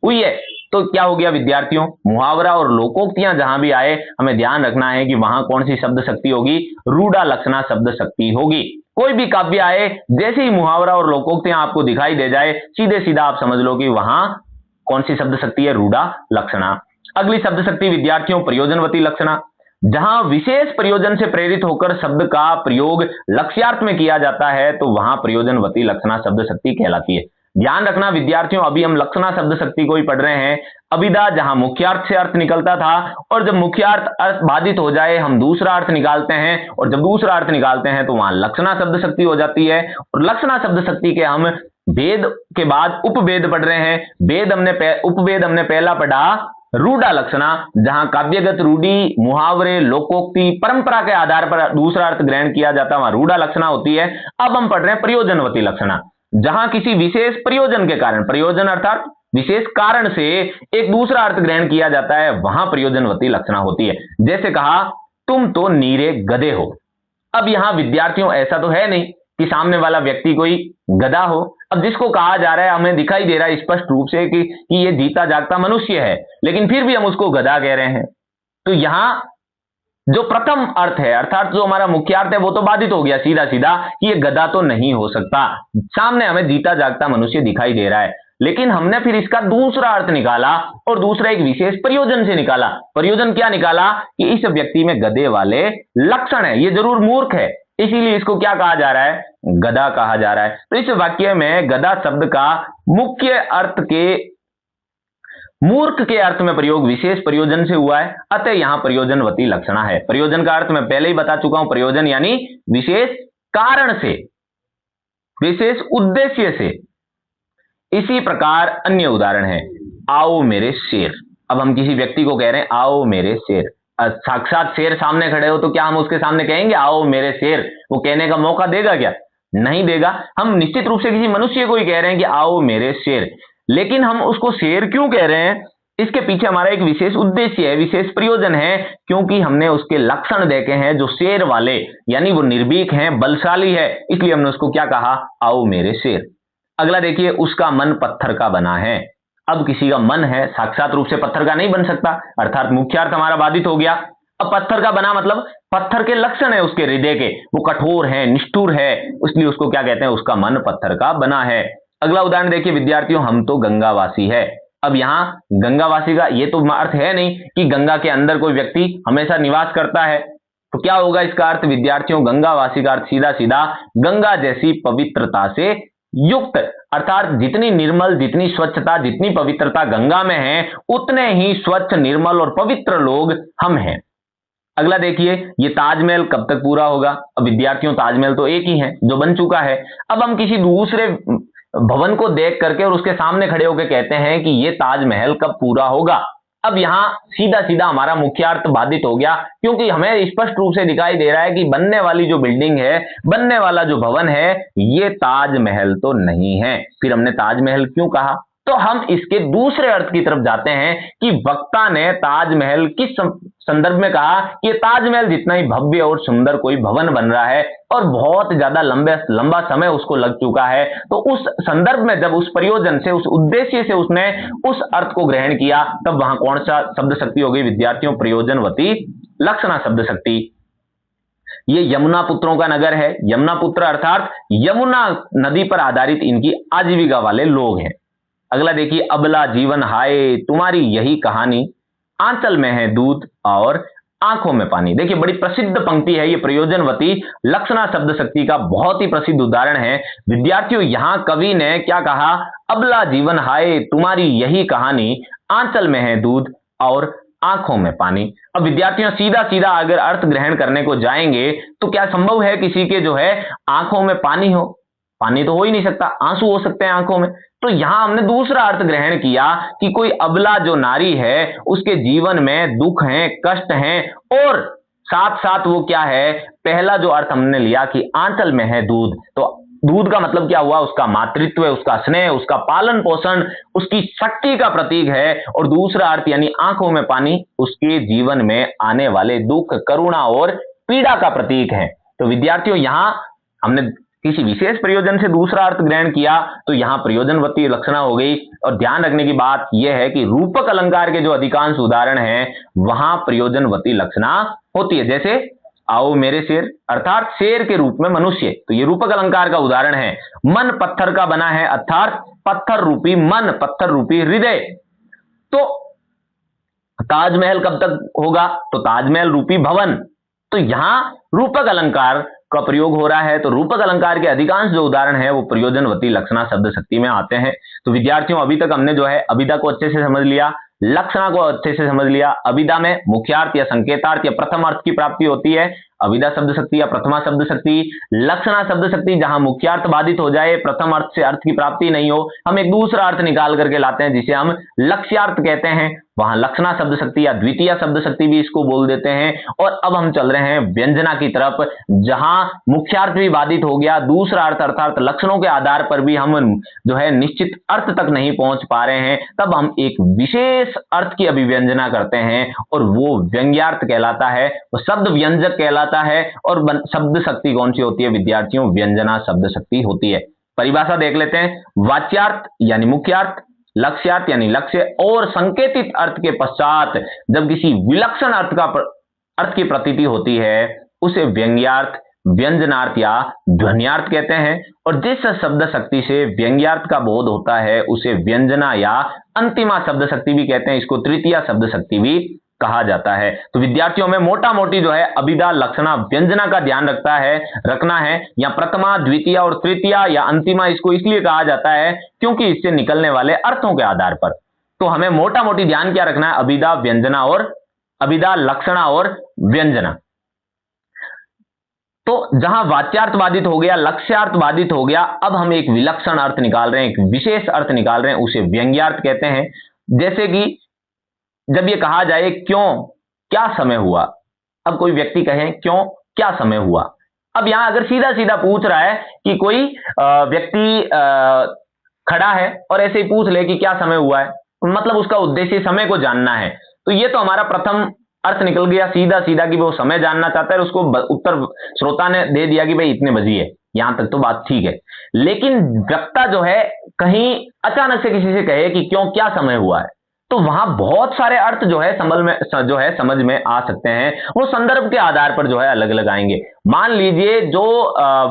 हुई है। तो क्या हो गया विद्यार्थियों, मुहावरा और लोकोक्तियां जहां भी आए, हमें ध्यान रखना है कि वहां कौन सी शब्द शक्ति होगी, रूढ़ा लक्षणा शब्द शक्ति होगी। कोई भी काव्य आए, जैसे ही मुहावरा और लोकोक्तियां आपको दिखाई दे जाए, सीधे सीधा आप समझ लो कि वहां कौन सी शब्द शक्ति है, रूढ़ा लक्षणा। अगली शब्द शक्ति विद्यार्थियों, प्रयोजनवती लक्षणा। जहां विशेष प्रयोजन से प्रेरित होकर शब्द का प्रयोग लक्ष्यार्थ में किया जाता है, तो वहां प्रयोजनवती लक्षणा शब्द शक्ति कहलाती है। ध्यान रखना विद्यार्थियों, अभी हम लक्षणा शब्द शक्ति को ही पढ़ रहे हैं। अभिधा जहां मुख्यार्थ से अर्थ निकलता था, और जब मुख्यार्थ अर्थ बाधित हो जाए, हम दूसरा अर्थ निकालते हैं, और जब दूसरा अर्थ निकालते हैं तो वहां लक्षणा शब्द शक्ति हो जाती है। और लक्षणा शब्द शक्ति के हम भेद के बाद उपभेद पढ़ रहे हैं। उपभेद हमने पहला पढ़ा रूढ़ा लक्षणा, जहां काव्यगत रूढ़ी, मुहावरे, लोकोक्ति, परंपरा के आधार पर दूसरा अर्थ ग्रहण किया जाता है, वहां रूढ़ा लक्षणा होती है। अब हम पढ़ रहे हैं प्रयोजनवती लक्षणा, जहां किसी विशेष प्रयोजन के कारण, प्रयोजन अर्थात विशेष कारण से एक दूसरा अर्थ ग्रहण किया जाता है, वहां प्रयोजनवती लक्षणा होती है। जैसे कहा, तुम तो नीरे गधे हो। अब यहां विद्यार्थियों ऐसा तो है नहीं कि सामने वाला व्यक्ति कोई गधा हो। अब जिसको कहा जा रहा है, हमें दिखाई दे रहा है स्पष्ट रूप से कि ये जीता जागता मनुष्य है, लेकिन फिर भी हम उसको गधा कह रहे हैं। तो यहां जो प्रथम अर्थ है, अर्थात जो हमारा मुख्य अर्थ है, वो तो बाधित हो गया सीधा सीधा कि ये गधा तो नहीं हो सकता। सामने हमें जीता जागता मनुष्य दिखाई दे रहा है, लेकिन हमने फिर इसका दूसरा अर्थ निकाला, और दूसरा एक विशेष प्रयोजन से निकाला। प्रयोजन क्या निकाला कि इस व्यक्ति में गधे वाले लक्षण है, ये जरूर मूर्ख है, इसीलिए इसको क्या कहा जा रहा है, गधा कहा जा रहा है। तो इस वाक्य में गधा शब्द का मुख्य अर्थ के मूर्ख के अर्थ में प्रयोग विशेष प्रयोजन से हुआ है, अतः यहां प्रयोजनवती लक्षणा है। प्रयोजन का अर्थ मैं पहले ही बता चुका हूं, प्रयोजन यानी विशेष कारण से, विशेष उद्देश्य से। इसी प्रकार अन्य उदाहरण है, आओ मेरे शेर। अब हम किसी व्यक्ति को कह रहे हैं आओ मेरे शेर, साक्षात शेर सामने खड़े हो तो क्या हम उसके सामने कहेंगे आओ मेरे शेर? वो कहने का मौका देगा क्या? नहीं देगा। हम निश्चित रूप से किसी मनुष्य को ही कह रहे हैं कि आओ मेरे शेर, लेकिन हम उसको शेर क्यों कह रहे हैं? इसके पीछे हमारा एक विशेष उद्देश्य है, विशेष प्रयोजन है, क्योंकि हमने उसके लक्षण देखे हैं जो शेर वाले, यानी वो निर्भीक है, बलशाली है, इसलिए हमने उसको क्या कहा, आओ मेरे शेर। अगला देखिए, उसका मन पत्थर का बना है। अब किसी का मन है, साक्षात रूप से पत्थर का नहीं बन सकता, अर्थात मुख्यार्थ हमारा बाधित हो गया। अब पत्थर का बना मतलब पत्थर के लक्षण है उसके हृदय के, वो कठोर है, निष्ठुर है, इसलिए उसको क्या कहते हैं, उसका मन पत्थर का बना है। अगला उदाहरण देखिए विद्यार्थियों, हम तो गंगावासी है। अब यहां गंगावासी का ये तो अर्थ है नहीं कि गंगा के अंदर कोई व्यक्ति हमेशा निवास करता है। तो क्या होगा इसका अर्थ विद्यार्थियों, गंगावासी का अर्थ सीधा सीधा गंगा जैसी पवित्रता से युक्त, अर्थात जितनी निर्मल, जितनी स्वच्छता, जितनी पवित्रता गंगा में है, उतने ही स्वच्छ, निर्मल और पवित्र लोग हम हैं। अगला देखिए, ये ताजमहल कब तक पूरा होगा? अब विद्यार्थियों, ताजमहल तो एक ही है जो बन चुका है। अब हम किसी दूसरे भवन को देख करके और उसके सामने खड़े होकर कहते हैं कि ये ताजमहल कब पूरा होगा। अब यहां सीधा सीधा हमारा मुख्यार्थ बाधित हो गया, क्योंकि हमें स्पष्ट रूप से दिखाई दे रहा है कि बनने वाली जो बिल्डिंग है, बनने वाला जो भवन है, ये ताजमहल तो नहीं है। फिर हमने ताजमहल क्यों कहा? तो हम इसके दूसरे अर्थ की तरफ जाते हैं कि वक्ता ने ताजमहल किस संदर्भ में कहा, ये ताजमहल जितना ही भव्य और सुंदर कोई भवन बन रहा है और बहुत ज्यादा लंबा समय उसको लग चुका है। तो उस संदर्भ में जब उस प्रयोजन से, उस उद्देश्य से उसने उस अर्थ को ग्रहण किया, तब वहां कौन सा शब्द शक्ति हो गई विद्यार्थियों? प्रयोजनवती लक्षणा शब्द शक्ति। ये यमुना पुत्रों का नगर है। यमुना पुत्र अर्थात यमुना नदी पर आधारित इनकी आजीविका वाले लोग हैं। अगला देखिए, अबला जीवन हाय तुम्हारी यही कहानी, आंचल में है दूध और आंखों में पानी। देखिए बड़ी प्रसिद्ध पंक्ति है, ये प्रयोजनवती लक्षणा शब्द शक्ति का बहुत ही प्रसिद्ध उदाहरण है। विद्यार्थियों, यहां कवि ने क्या कहा? अबला जीवन हाय तुम्हारी यही कहानी, आंचल में है दूध और आंखों में पानी। अब विद्यार्थियों, सीधा सीधा अगर अर्थ ग्रहण करने को जाएंगे तो क्या संभव है किसी के जो है आंखों में पानी हो? पानी तो हो ही नहीं सकता, आंसू हो सकते हैं आंखों में। तो यहां हमने दूसरा अर्थ ग्रहण किया कि कोई अबला जो नारी है, उसके जीवन में दुख हैं, कष्ट हैं, और साथ साथ वो क्या है, पहला जो अर्थ हमने लिया कि आंचल में है दूध, तो दूध का मतलब क्या हुआ? उसका मातृत्व, उसका स्नेह, उसका पालन पोषण, उसकी शक्ति का प्रतीक है। और दूसरा अर्थ यानी आंखों में पानी, उसके जीवन में आने वाले दुख, करुणा और पीड़ा का प्रतीक है। तो विद्यार्थियों, यहां हमने किसी विशेष प्रयोजन से दूसरा अर्थ ग्रहण किया, तो यहां प्रयोजनवती लक्षणा हो गई। और ध्यान रखने की बात यह है कि रूपक अलंकार के जो अधिकांश उदाहरण हैं वहां प्रयोजनवती लक्षणा होती है। जैसे आओ मेरे शेर, अर्थात शेर के रूप में मनुष्य, तो ये रूपक अलंकार का उदाहरण है। मन पत्थर का बना है, अर्थात पत्थर रूपी मन, पत्थर रूपी हृदय। तो ताजमहल कब तक होगा? तो ताजमहल रूपी भवन। तो यहां रूपक अलंकार का प्रयोग हो रहा है। तो रूपक अलंकार के अधिकांश जो उदाहरण है वो प्रयोजनवती लक्षणा शब्द शक्ति में आते हैं। तो विद्यार्थियों, अभी तक हमने जो है अभिधा को अच्छे से समझ लिया, लक्षणा को अच्छे से समझ लिया। अभिधा में मुख्यार्थ या संकेतार्थ या प्रथम अर्थ की प्राप्ति होती है, अभिधा शब्द शक्ति या प्रथमा शब्द शक्ति। लक्षणा शब्द शक्ति जहां मुख्यार्थ बाधित हो जाए, प्रथम अर्थ से अर्थ की प्राप्ति नहीं हो, हम एक दूसरा अर्थ निकाल करके लाते हैं जिसे हम लक्ष्यार्थ कहते हैं, वहां लक्षणा शब्द शक्ति या द्वितीय शब्द शक्ति भी इसको बोल देते हैं। और अब हम चल रहे हैं व्यंजना की तरफ, जहां मुख्यार्थ भी बाधित हो गया, दूसरा अर्थ अर्थात लक्षणों के आधार पर भी हम जो है निश्चित अर्थ तक नहीं पहुंच पा रहे हैं, तब हम एक विशेष अर्थ की अभिव्यंजना करते हैं और वो व्यंग्यार्थ कहलाता है, वो शब्द व्यंजक कहलाता है। और शब्द शक्ति कौन सी होती है विद्यार्थियों? व्यंजना शब्द शक्ति होती है। परिभाषा देख लेते हैं। वाच्यार्थ यानी मुख्यार्थ, लक्ष्यार्थ यानी लक्ष्य, और संकेतित अर्थ के पश्चात जब किसी विलक्षण अर्थ की प्रतीति होती है उसे व्यंग्यार्थ, व्यंजनार्थ या ध्वन्यार्थ कहते हैं। और जिस शब्द शक्ति से व्यंग्यार्थ का बोध होता है उसे व्यंजना या अंतिमा शब्द शक्ति भी कहते हैं, इसको तृतीया शब्द शक्ति भी कहा जाता है। तो विद्यार्थियों में मोटा मोटी जो है अभिधा, लक्षणा, व्यंजना का ध्यान रखना है। या प्रथमा, द्वितीय और तृतीय या अंतिमा इसको इसलिए कहा जाता है क्योंकि इससे निकलने वाले अर्थों के आधार पर। तो हमें मोटा मोटी ध्यान क्या रखना है? अभिधा, व्यंजना और अभिधा, लक्षणा और व्यंजना। तो जहां वाच्यार्थ बाधित हो गया, लक्ष्यार्थ बाधित हो गया, अब हम एक विलक्षण अर्थ निकाल रहे हैं, एक विशेष अर्थ निकाल रहे हैं, उसे व्यंग्यार्थ कहते हैं। जैसे कि जब ये कहा जाए क्यों, क्या समय हुआ, अब कोई व्यक्ति कहे क्यों, क्या समय हुआ। अब यहां अगर सीधा सीधा पूछ रहा है कि कोई व्यक्ति खड़ा है और ऐसे ही पूछ ले कि क्या समय हुआ है, मतलब उसका उद्देश्य समय को जानना है, तो ये तो हमारा प्रथम अर्थ निकल गया सीधा सीधा कि वो समय जानना चाहता है। उसको उत्तर श्रोता ने दे दिया कि भाई इतने बजे है, यहां तक तो बात ठीक है। लेकिन वक्ता जो है कहीं अचानक से किसी से कहे कि क्यों, क्या समय हुआ है, तो वहां बहुत सारे अर्थ जो है समझ में आ सकते हैं। वो संदर्भ के आधार पर जो है अलग अलग आएंगे। मान लीजिए जो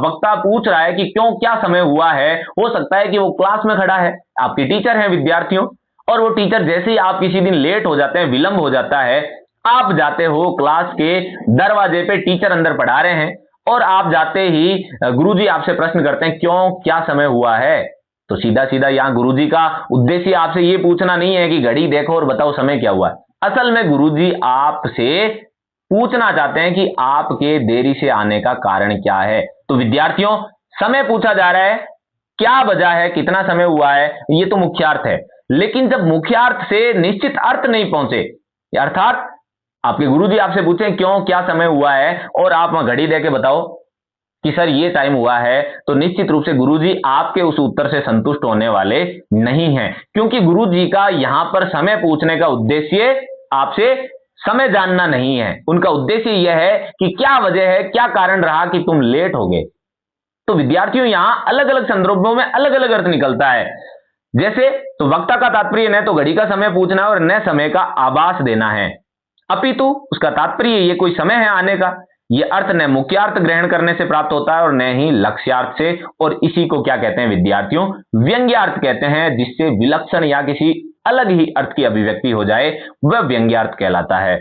वक्ता पूछ रहा है कि क्यों, क्या समय हुआ है, हो सकता है कि वो क्लास में खड़ा है, आपके टीचर हैं विद्यार्थियों, और वो टीचर जैसे ही आप किसी दिन लेट हो जाते हैं, विलंब हो जाता है, आप जाते हो क्लास के दरवाजे पे, टीचर अंदर पढ़ा रहे हैं और आप जाते ही गुरुजी आपसे प्रश्न करते हैं क्यों, क्या समय हुआ है। तो सीधा सीधा यहां गुरुजी का उद्देश्य आपसे ये पूछना नहीं है कि घड़ी देखो और बताओ समय क्या हुआ है। असल में गुरुजी आपसे पूछना चाहते हैं कि आपके देरी से आने का कारण क्या है। तो विद्यार्थियों, समय पूछा जा रहा है, क्या वजह है, कितना समय हुआ है, ये तो मुख्यार्थ है। लेकिन जब मुख्यार्थ से निश्चित अर्थ नहीं पहुंचे, अर्थात आपके गुरुजी आपसे पूछें क्यों, क्या समय हुआ है, और आप वहां घड़ी देके बताओ कि सर ये टाइम हुआ है, तो निश्चित रूप से गुरुजी आपके उस उत्तर से संतुष्ट होने वाले नहीं हैं, क्योंकि गुरुजी का यहां पर समय पूछने का उद्देश्य आपसे समय जानना नहीं है। उनका उद्देश्य यह है कि क्या वजह है, क्या कारण रहा कि तुम लेट हो गए। तो विद्यार्थियों, यहां अलग अलग संदर्भों में अलग अलग अर्थ निकलता है। जैसे तो वक्ता का तात्पर्य न तो घड़ी का समय पूछना है और न समय का आभास देना है, अपितु उसका तात्पर्य ये कोई समय है आने का। ये अर्थ न मुख्यार्थ ग्रहण करने से प्राप्त होता है और न ही लक्ष्यार्थ से, और इसी को क्या कहते हैं विद्यार्थियों? व्यंग्यार्थ कहते हैं, जिससे विलक्षण या किसी अलग ही अर्थ की अभिव्यक्ति हो जाए वह व्यंग्यार्थ कहलाता है।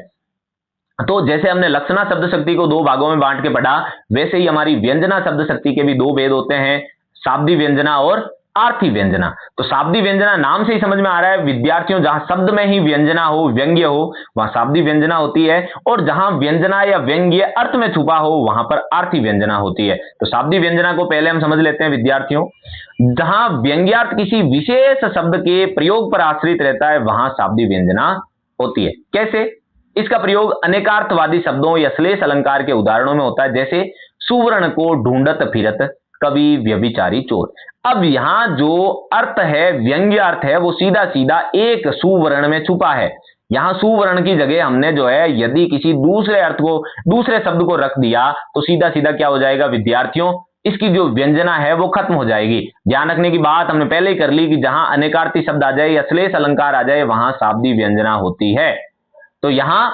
तो जैसे हमने लक्षणा शब्द शक्ति को दो भागों में बांट के पढ़ा, वैसे ही हमारी व्यंजना शब्द शक्ति के भी दो भेद होते हैं, शाब्दी व्यंजना और आर्थी व्यंजना। तो शाब्दी व्यंजना नाम से ही समझ में आ रहा है विद्यार्थियों, जहां शब्द में ही व्यंजना हो, व्यंग्य हो, वहां शाब्दी व्यंजना होती है, और जहां व्यंजना या व्यंग्य अर्थ में छुपा हो वहां पर आर्थी व्यंजना होती है। तो शाब्दी व्यंजना को पहले हम समझ लेते हैं विद्यार्थियों। जहां व्यंग्यार्थ किसी विशेष शब्द के प्रयोग पर आश्रित रहता है वहां शाब्दी व्यंजना होती है। कैसे? इसका प्रयोग अनेकार्थवादी शब्दों या श्लेष अलंकार के उदाहरणों में होता है, जैसे सुवर्ण को ढूंढत फिरत, कवि, व्यभिचारी, चोर। अब यहां जो अर्थ है, व्यंग्य अर्थ है, वो सीधा सीधा एक सुवर्ण में छुपा है। यहां सुवर्ण की जगह हमने जो है यदि किसी दूसरे अर्थ को, दूसरे शब्द को रख दिया तो सीधा सीधा क्या हो जाएगा विद्यार्थियों, इसकी जो व्यंजना है वो खत्म हो जाएगी। ध्यान रखने की बात हमने पहले ही कर ली कि जहां अनेकार्थी शब्द आ जाए या श्लेष अलंकार आ जाए वहां शाब्दिक व्यंजना होती है। तो यहां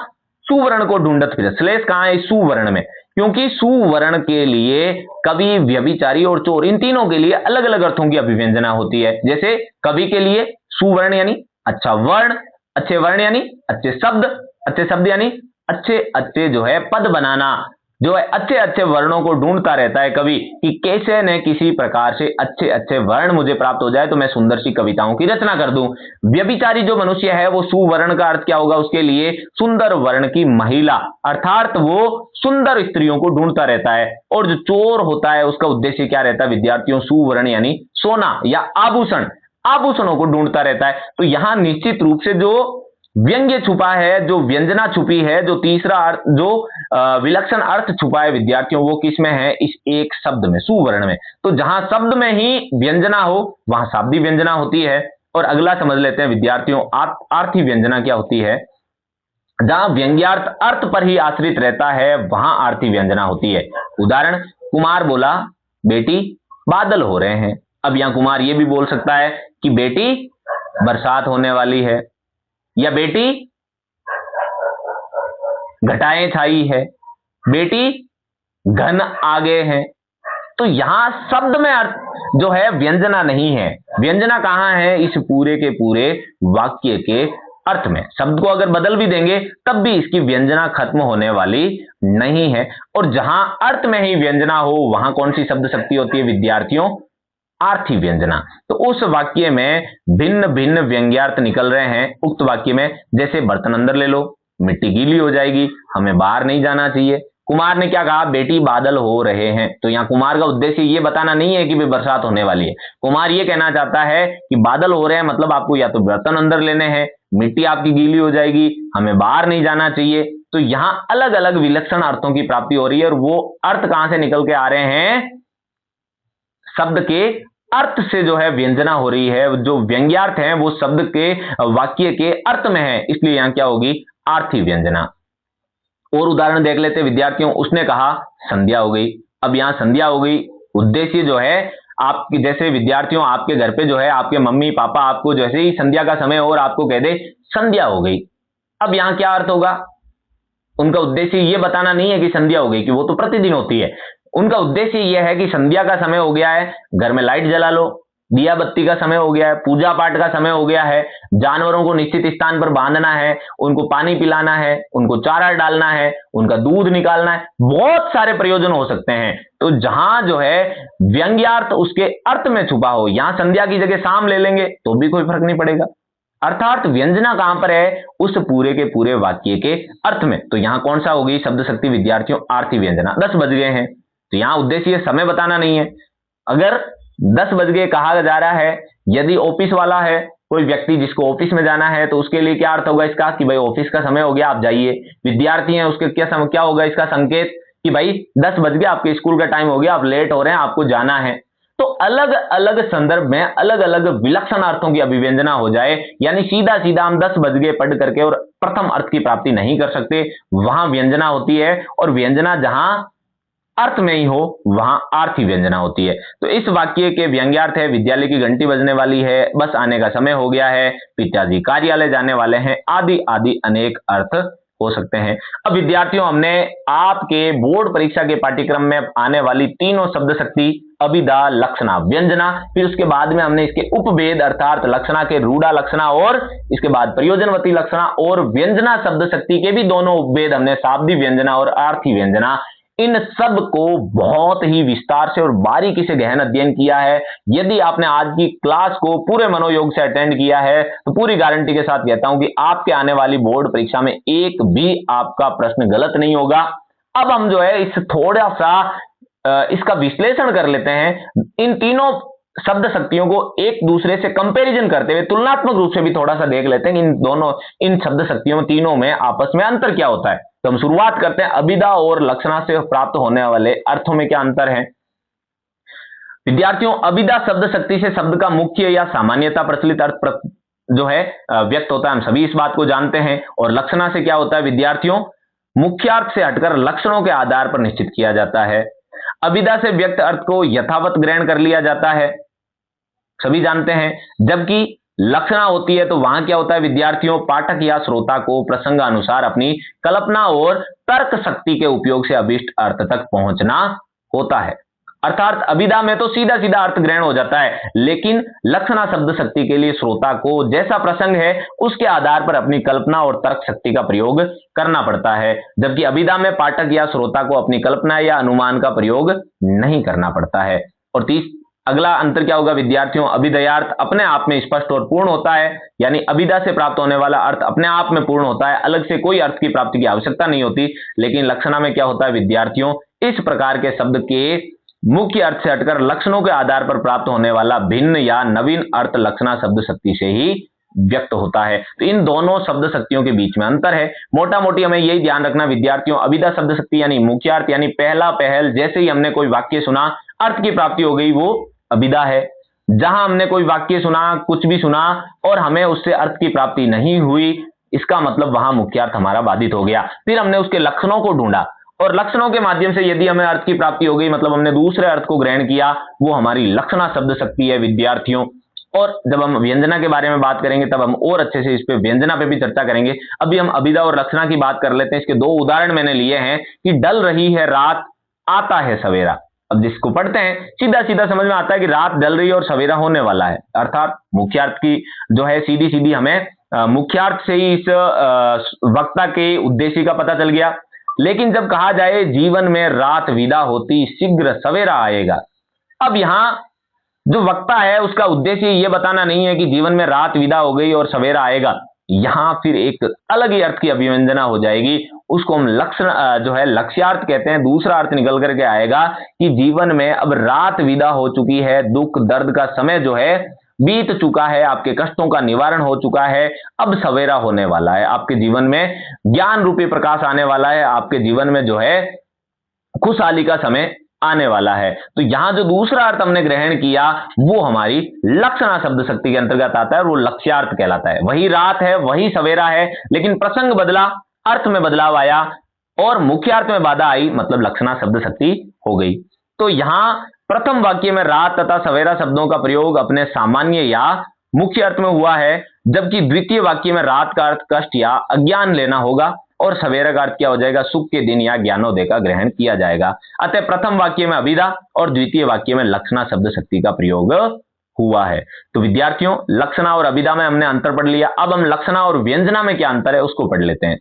सुवर्ण को ढूंढत फिर, श्लेष कहां है, सुवर्ण में, क्योंकि सुवर्ण के लिए कवि, व्यभिचारी और चोर, इन तीनों के लिए अलग अलग अर्थों की अभिव्यंजना होती है। जैसे कवि के लिए सुवर्ण यानी अच्छा वर्ण, अच्छे वर्ण यानी अच्छे शब्द, अच्छे शब्द यानी अच्छे अच्छे जो है पद बनाना, जो है अच्छे अच्छे वर्णों को ढूंढता रहता है कवि कि कैसे न किसी प्रकार से अच्छे अच्छे वर्ण मुझे प्राप्त हो जाए तो मैं सुंदर सी कविताओं की रचना कर दूं। व्यभिचारी जो मनुष्य है वो सुवर्ण का अर्थ क्या होगा, उसके लिए सुंदर वर्ण की महिला, अर्थात वो सुंदर स्त्रियों को ढूंढता रहता है। और जो चोर होता है उसका उद्देश्य क्या रहता है विद्यार्थियों, सुवर्ण यानी सोना या आभूषण, आभूषणों को ढूंढता रहता है। तो यहां निश्चित रूप से जो व्यंग्य छुपा है, जो व्यंजना छुपी है, जो तीसरा अर्थ, जो विलक्षण अर्थ छुपा है विद्यार्थियों, वो किस में है, इस एक शब्द में, सुवर्ण में। तो जहां शब्द में ही व्यंजना हो वहां शाब्दिक व्यंजना होती है। और अगला समझ लेते हैं विद्यार्थियों, आर्थी व्यंजना क्या होती है। जहां व्यंग्यार्थ अर्थ पर ही आश्रित रहता है वहां आर्थी व्यंजना होती है। उदाहरण, कुमार बोला बेटी बादल हो रहे हैं। अब यहां कुमार यह भी बोल सकता है कि बेटी बरसात होने वाली है, या बेटी घटाएं छाई है, बेटी घन आगे हैं। तो यहां शब्द में अर्थ जो है व्यंजना नहीं है। व्यंजना कहां है, इस पूरे के पूरे वाक्य के अर्थ में। शब्द को अगर बदल भी देंगे तब भी इसकी व्यंजना खत्म होने वाली नहीं है। और जहां अर्थ में ही व्यंजना हो वहां कौन सी शब्द शक्ति होती है विद्यार्थियों, आर्थी व्यंजना। तो उस वाक्य में भिन्न भिन्न व्यंग्यार्थ निकल रहे हैं उक्त वाक्य में। जैसे बर्तन अंदर ले लो, मिट्टी गीली हो जाएगी, हमें बाहर नहीं जाना चाहिए। कुमार ने क्या कहा, बेटी बादल हो रहे हैं। तो यहां कुमार का उद्देश्य यह बताना नहीं है कि भाई बरसात होने वाली है। कुमार यह कहना चाहता है कि बादल हो रहे हैं मतलब आपको या तो बर्तन अंदर लेने हैं, मिट्टी आपकी गीली हो जाएगी, हमें बाहर नहीं जाना चाहिए। तो यहां अलग अलग विलक्षण अर्थों की प्राप्ति हो रही है। और वो अर्थ कहां से निकल के आ रहे हैं, शब्द के अर्थ से जो है व्यंजना हो रही है। जो व्यंग्यार्थ है वो शब्द के वाक्य के अर्थ में है, इसलिए यहां क्या होगी, आर्थी व्यंजना। और उदाहरण देख लेते विद्यार्थियों, उसने कहा संध्या हो गई। अब यहां संध्या हो गई, उद्देश्य जो है आपके जैसे विद्यार्थियों, आपके घर पे जो है आपके मम्मी पापा आपको जैसे ही संध्या का समय हो और आपको कह दे संध्या हो गई। अब यहां क्या अर्थ होगा, उनका उद्देश्य यह बताना नहीं है कि संध्या हो गई, कि वो तो प्रतिदिन होती है। उनका उद्देश्य यह है कि संध्या का समय हो गया है, घर में लाइट जला लो, दिया बत्ती का समय हो गया है, पूजा पाठ का समय हो गया है, जानवरों को निश्चित स्थान पर बांधना है, उनको पानी पिलाना है, उनको चारा डालना है, उनका दूध निकालना है, बहुत सारे प्रयोजन हो सकते हैं। तो जहां जो है व्यंग्यार्थ उसके अर्थ में छुपा हो, यहां संध्या की जगह शाम ले लेंगे तो भी कोई फर्क नहीं पड़ेगा। अर्थात व्यंजना कहां पर है, उस पूरे के पूरे वाक्य के अर्थ में। तो यहां कौन सा होगी शब्द शक्ति विद्यार्थियों, आर्थी व्यंजना। 10 बज गए हैं, तो यहां उद्देश्य समय बताना नहीं है। अगर 10 बज गए कहा जा रहा है, यदि ऑफिस वाला है कोई व्यक्ति जिसको ऑफिस में जाना है तो उसके लिए क्या अर्थ होगा इसका, कि भाई ऑफिस का समय हो गया आप जाइए। विद्यार्थी हैं उसके क्या होगा इसका संकेत, कि भाई 10 बज गए आपके स्कूल का टाइम हो गया, आप लेट हो रहे हैं, आपको जाना है। तो अलग अलग संदर्भ में अलग अलग विलक्षण अर्थों की अभिव्यंजना हो जाए, यानी सीधा सीधा हम 10 बज गए पढ़ करके और प्रथम अर्थ की प्राप्ति नहीं कर सकते, वहां व्यंजना होती है। और व्यंजना जहां अर्थ में ही हो वहां आर्थी व्यंजना होती है। तो इस वाक्य के व्यंग्यार्थ है, विद्यालय की घंटी बजने वाली है, बस आने का समय हो गया है, पिताजी कार्यालय जाने वाले हैं, आदि आदि अनेक अर्थ हो सकते हैं। अब विद्यार्थियों, हमने आपके बोर्ड परीक्षा के पाठ्यक्रम में आने वाली तीनों शब्द शक्ति, अभिधा, लक्षणा, व्यंजना, फिर उसके बाद में हमने इसके उपभेद अर्थात लक्षणा के रूढ़ा लक्षणा और इसके बाद प्रयोजनवती लक्षणा और व्यंजना शब्द शक्ति के भी दोनों उपभेद हमने, शाब्दिक व्यंजना और आर्थी व्यंजना, इन सब को बहुत ही विस्तार से और बारीकी से गहन अध्ययन किया है। यदि आपने आज की क्लास को पूरे मनोयोग से अटेंड किया है तो पूरी गारंटी के साथ कहता हूं कि आपके आने वाली बोर्ड परीक्षा में एक भी आपका प्रश्न गलत नहीं होगा। अब हम जो है इस थोड़ा सा इसका विश्लेषण कर लेते हैं। इन तीनों शब्द शक्तियों को एक दूसरे से कंपैरिजन करते हुए तुलनात्मक रूप से भी थोड़ा सा देख लेते हैं इन शब्द शक्तियों तीनों में आपस में अंतर क्या होता है। तो हम शुरुआत करते हैं, अभिधा और लक्षणा से प्राप्त होने वाले अर्थों में क्या अंतर है। विद्यार्थियों, अभिधा शब्द शक्ति से शब्द का मुख्य या सामान्यता प्रचलित अर्थ जो है व्यक्त होता है, हम सभी इस बात को जानते हैं। और लक्षणा से क्या होता है विद्यार्थियों, मुख्यार्थ से हटकर लक्षणों के आधार पर निश्चित किया जाता है। अभिधा से व्यक्त अर्थ को यथावत ग्रहण कर लिया जाता है, सभी जानते हैं। जबकि लक्षणा होती है तो वहां क्या होता है विद्यार्थियों, पाठक या श्रोता को प्रसंगानुसार अपनी कल्पना और तर्क शक्ति के उपयोग से अभिष्ट अर्थ तक पहुंचना होता है। अर्थात अभिधा में तो सीधा सीधा अर्थ ग्रहण हो जाता है, लेकिन लक्षणा शब्द शक्ति के लिए श्रोता को जैसा प्रसंग है उसके आधार पर अपनी कल्पना और तर्क शक्ति का प्रयोग करना पड़ता है। जबकि अभिधा में पाठक या श्रोता को अपनी कल्पना या अनुमान का प्रयोग नहीं करना पड़ता है। और अगला अंतर क्या होगा विद्यार्थियों, अभिधेयार्थ अपने आप में स्पष्ट और पूर्ण होता है, यानी अभिधा से प्राप्त होने वाला अर्थ अपने आप में पूर्ण होता है, अलग से कोई अर्थ की प्राप्ति की आवश्यकता नहीं होती। लेकिन लक्षणा में क्या होता है विद्यार्थियों, इस प्रकार के शब्द के मुख्य अर्थ से हटकर लक्षणों के आधार पर प्राप्त होने वाला भिन्न या नवीन अर्थ लक्षणा शब्द शक्ति से ही व्यक्त होता है। तो इन दोनों शब्द शक्तियों के बीच में अंतर है। मोटा मोटी हमें यही ध्यान रखना विद्यार्थियों, अभिधा शब्द शक्ति यानी मुख्यार्थ यानी पहला पहल, जैसे ही हमने कोई वाक्य सुना अर्थ की प्राप्ति हो गई, वो अभिधा है। जहां हमने कोई वाक्य सुना, कुछ भी सुना और हमें उससे अर्थ की प्राप्ति नहीं हुई, इसका मतलब वहां मुख्यार्थ हमारा बाधित हो गया। फिर हमने उसके लक्षणों को ढूंढा और लक्षणों के माध्यम से यदि हमें अर्थ की प्राप्ति हो गई, मतलब हमने दूसरे अर्थ को ग्रहण किया, वो हमारी लक्षणा शब्द शक्ति है विद्यार्थियों। और जब हम व्यंजना के बारे में बात करेंगे तब हम और अच्छे से इस पे व्यंजना पे भी चर्चा करेंगे। अभी हम अभिधा और लक्षणा की बात कर लेते हैं। इसके दो उदाहरण मैंने लिए हैं कि डल रही है रात, आता है सवेरा। अब जिसको पढ़ते हैं सीधा सीधा समझ में आता है कि रात डल रही है और सवेरा होने वाला है, अर्थात मुख्यार्थ की जो है सीधी सीधी हमें मुख्यार्थ से ही इस वक्ता के उद्देश्य का पता चल गया। लेकिन जब कहा जाए जीवन में रात विदा होती शीघ्र सवेरा आएगा, अब यहां जो वक्ता है उसका उद्देश्य ये बताना नहीं है कि जीवन में रात विदा हो गई और सवेरा आएगा, यहां फिर एक अलग ही अर्थ की अभिव्यंजना हो जाएगी, उसको हम लक्षण जो है लक्ष्यार्थ कहते हैं। दूसरा अर्थ निकल करके आएगा कि जीवन में अब रात विदा हो चुकी है, दुख दर्द का समय जो है बीत चुका है, आपके कष्टों का निवारण हो चुका है, अब सवेरा होने वाला है, आपके जीवन में ज्ञान रूपी प्रकाश आने वाला है, आपके जीवन में जो है खुशहाली का समय आने वाला है। तो यहां जो दूसरा अर्थ हमने ग्रहण किया वो हमारी लक्षणा शब्द शक्ति के अंतर्गत आता है और वो लक्ष्यार्थ कहलाता है। वही रात है, वही सवेरा है, लेकिन प्रसंग बदला, अर्थ में बदलाव आया और मुख्यार्थ में बाधा आई, मतलब लक्षणा शब्द शक्ति हो गई। तो यहां प्रथम वाक्य में रात तथा सवेरा शब्दों का प्रयोग अपने सामान्य या मुख्य अर्थ में हुआ है, जबकि द्वितीय वाक्य में रात का अर्थ कष्ट या अज्ञान लेना होगा और सवेरा का अर्थ क्या हो जाएगा, सुख के दिन या ज्ञानोदय का ग्रहण किया जाएगा। अतः प्रथम वाक्य में अभिधा और द्वितीय वाक्य में लक्षणा शब्द शक्ति का प्रयोग हुआ है। तो विद्यार्थियों, लक्षणा और अभिधा में हमने अंतर पढ़ लिया। अब हम लक्षणा और व्यंजना में क्या अंतर है उसको पढ़ लेते हैं।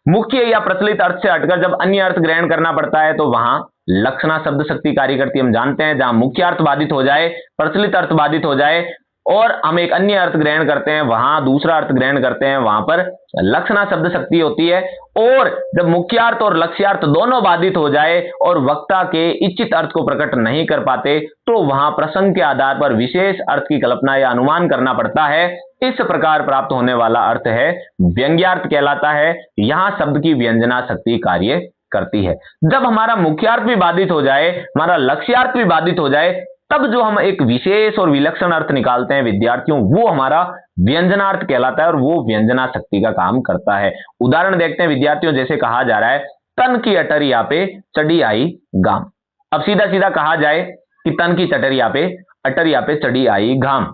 मुख्य या प्रचलित अर्थ से हटकर जब अन्य अर्थ ग्रहण करना पड़ता है तो वहां लक्षणा शब्द शक्ति कार्य करती है। हम जानते हैं जहां मुख्य अर्थ बाधित हो जाए, प्रचलित अर्थ बाधित हो जाए और हम एक अन्य अर्थ ग्रहण करते हैं, वहां दूसरा अर्थ ग्रहण करते हैं, वहां पर लक्षणा शब्द शक्ति होती है। और जब मुख्यार्थ और लक्ष्यार्थ दोनों बाधित हो जाए और वक्ता के इच्छित अर्थ को प्रकट नहीं कर पाते तो वहां प्रसंग के आधार पर विशेष अर्थ की कल्पना या अनुमान करना पड़ता है। इस प्रकार प्राप्त होने वाला अर्थ है व्यंग्यार्थ कहलाता है। यहां शब्द की व्यंजना शक्ति कार्य करती है। जब हमारा मुख्यार्थ भी बाधित हो जाए, हमारा लक्ष्यार्थ भी बाधित हो जाए, तब जो हम एक विशेष और विलक्षण अर्थ निकालते हैं विद्यार्थियों, वो हमारा व्यंजनार्थ कहलाता है और वो व्यंजना शक्ति का काम करता है। उदाहरण देखते हैं विद्यार्थियों, जैसे कहा जा रहा है तन की अटरिया पे चढ़ी आई घाम। अब सीधा सीधा कहा जाए कि तन की अटरिया पे चढ़ी आई घाम,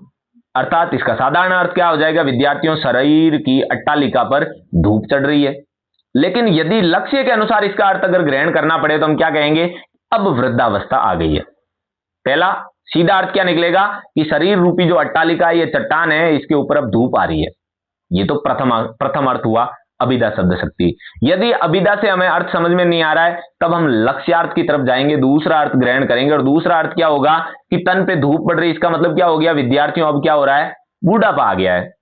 अर्थात इसका साधारण अर्थ क्या हो जाएगा विद्यार्थियों, शरीर की अट्टालिका पर धूप चढ़ रही है। लेकिन यदि लक्ष्य के अनुसार इसका अर्थ अगर ग्रहण करना पड़े तो हम क्या कहेंगे, अब वृद्धावस्था आ गई है। पहला सीधा अर्थ क्या निकलेगा कि शरीर रूपी जो अट्टालिका है, ये चट्टान है, इसके ऊपर अब धूप आ रही है। ये तो प्रथम अर्थ हुआ अभिधा शब्द शक्ति। यदि अभिधा से हमें अर्थ समझ में नहीं आ रहा है तब हम लक्ष्यार्थ की तरफ जाएंगे, दूसरा अर्थ ग्रहण करेंगे और दूसरा अर्थ क्या होगा कि तन पे धूप पड़ रही, इसका मतलब क्या हो गया विद्यार्थियों, अब क्या हो रहा है, बूढ़ापा आ गया है।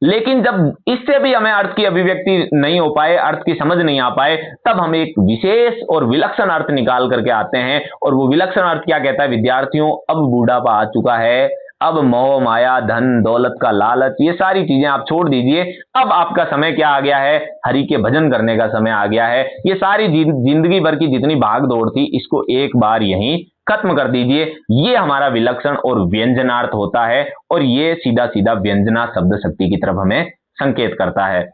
लेकिन जब इससे भी हमें अर्थ की अभिव्यक्ति नहीं हो पाए, अर्थ की समझ नहीं आ पाए, तब हम एक विशेष और विलक्षण अर्थ निकाल करके आते हैं और वो विलक्षण अर्थ क्या कहता है विद्यार्थियों, अब बूढ़ापा आ चुका है, अब मोह माया धन दौलत का लालच ये सारी चीजें आप छोड़ दीजिए। अब आपका समय क्या आ गया है, हरि के भजन करने का समय आ गया है। ये सारी जिंदगी भर की जितनी भाग दौड़ थी इसको एक बार यहीं खत्म कर दीजिए। ये हमारा विलक्षण और व्यंजनार्थ होता है और ये सीधा सीधा व्यंजना शब्द शक्ति की तरफ हमें संकेत करता है।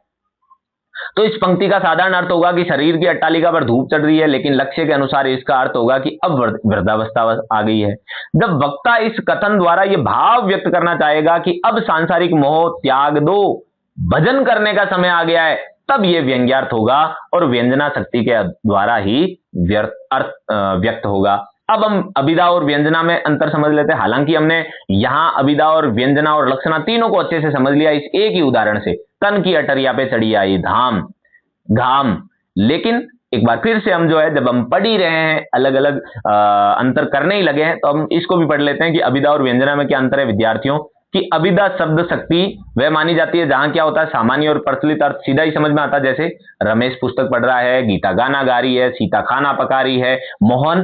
तो इस पंक्ति का साधारण अर्थ होगा कि शरीर की अट्टालिका पर धूप चढ़ रही है, लेकिन लक्ष्य के अनुसार इसका अर्थ होगा कि अब वृद्धावस्था आ गई है। जब वक्ता इस कथन द्वारा यह भाव व्यक्त करना चाहेगा कि अब सांसारिक मोह त्याग दो, भजन करने का समय आ गया है, तब यह व्यंग्यार्थ होगा और व्यंजना शक्ति के द्वारा ही व्यक्त होगा। अब हम अभिधा और व्यंजना में अंतर समझ लेते हैं। हालांकि हमने यहां अभिधा और व्यंजना और लक्षणा तीनों को अच्छे से समझ लिया इस एक ही उदाहरण से, तन की अटरिया पे चढ़ी आई धाम घाम। लेकिन एक बार फिर से हम जो है, जब हम पढ़ ही रहे हैं, अलग अलग अंतर करने ही लगे हैं, तो हम इसको भी पढ़ लेते हैं कि अभिधा और व्यंजना में क्या अंतर है विद्यार्थियों। कि अभिधा शब्द शक्ति वह मानी जाती है जहां क्या होता है, सामान्य और प्रचलित अर्थ सीधा ही समझ में आता है। जैसे रमेश पुस्तक पढ़ रहा है, गीता गाना गा रही है, सीता खाना पका रही है, मोहन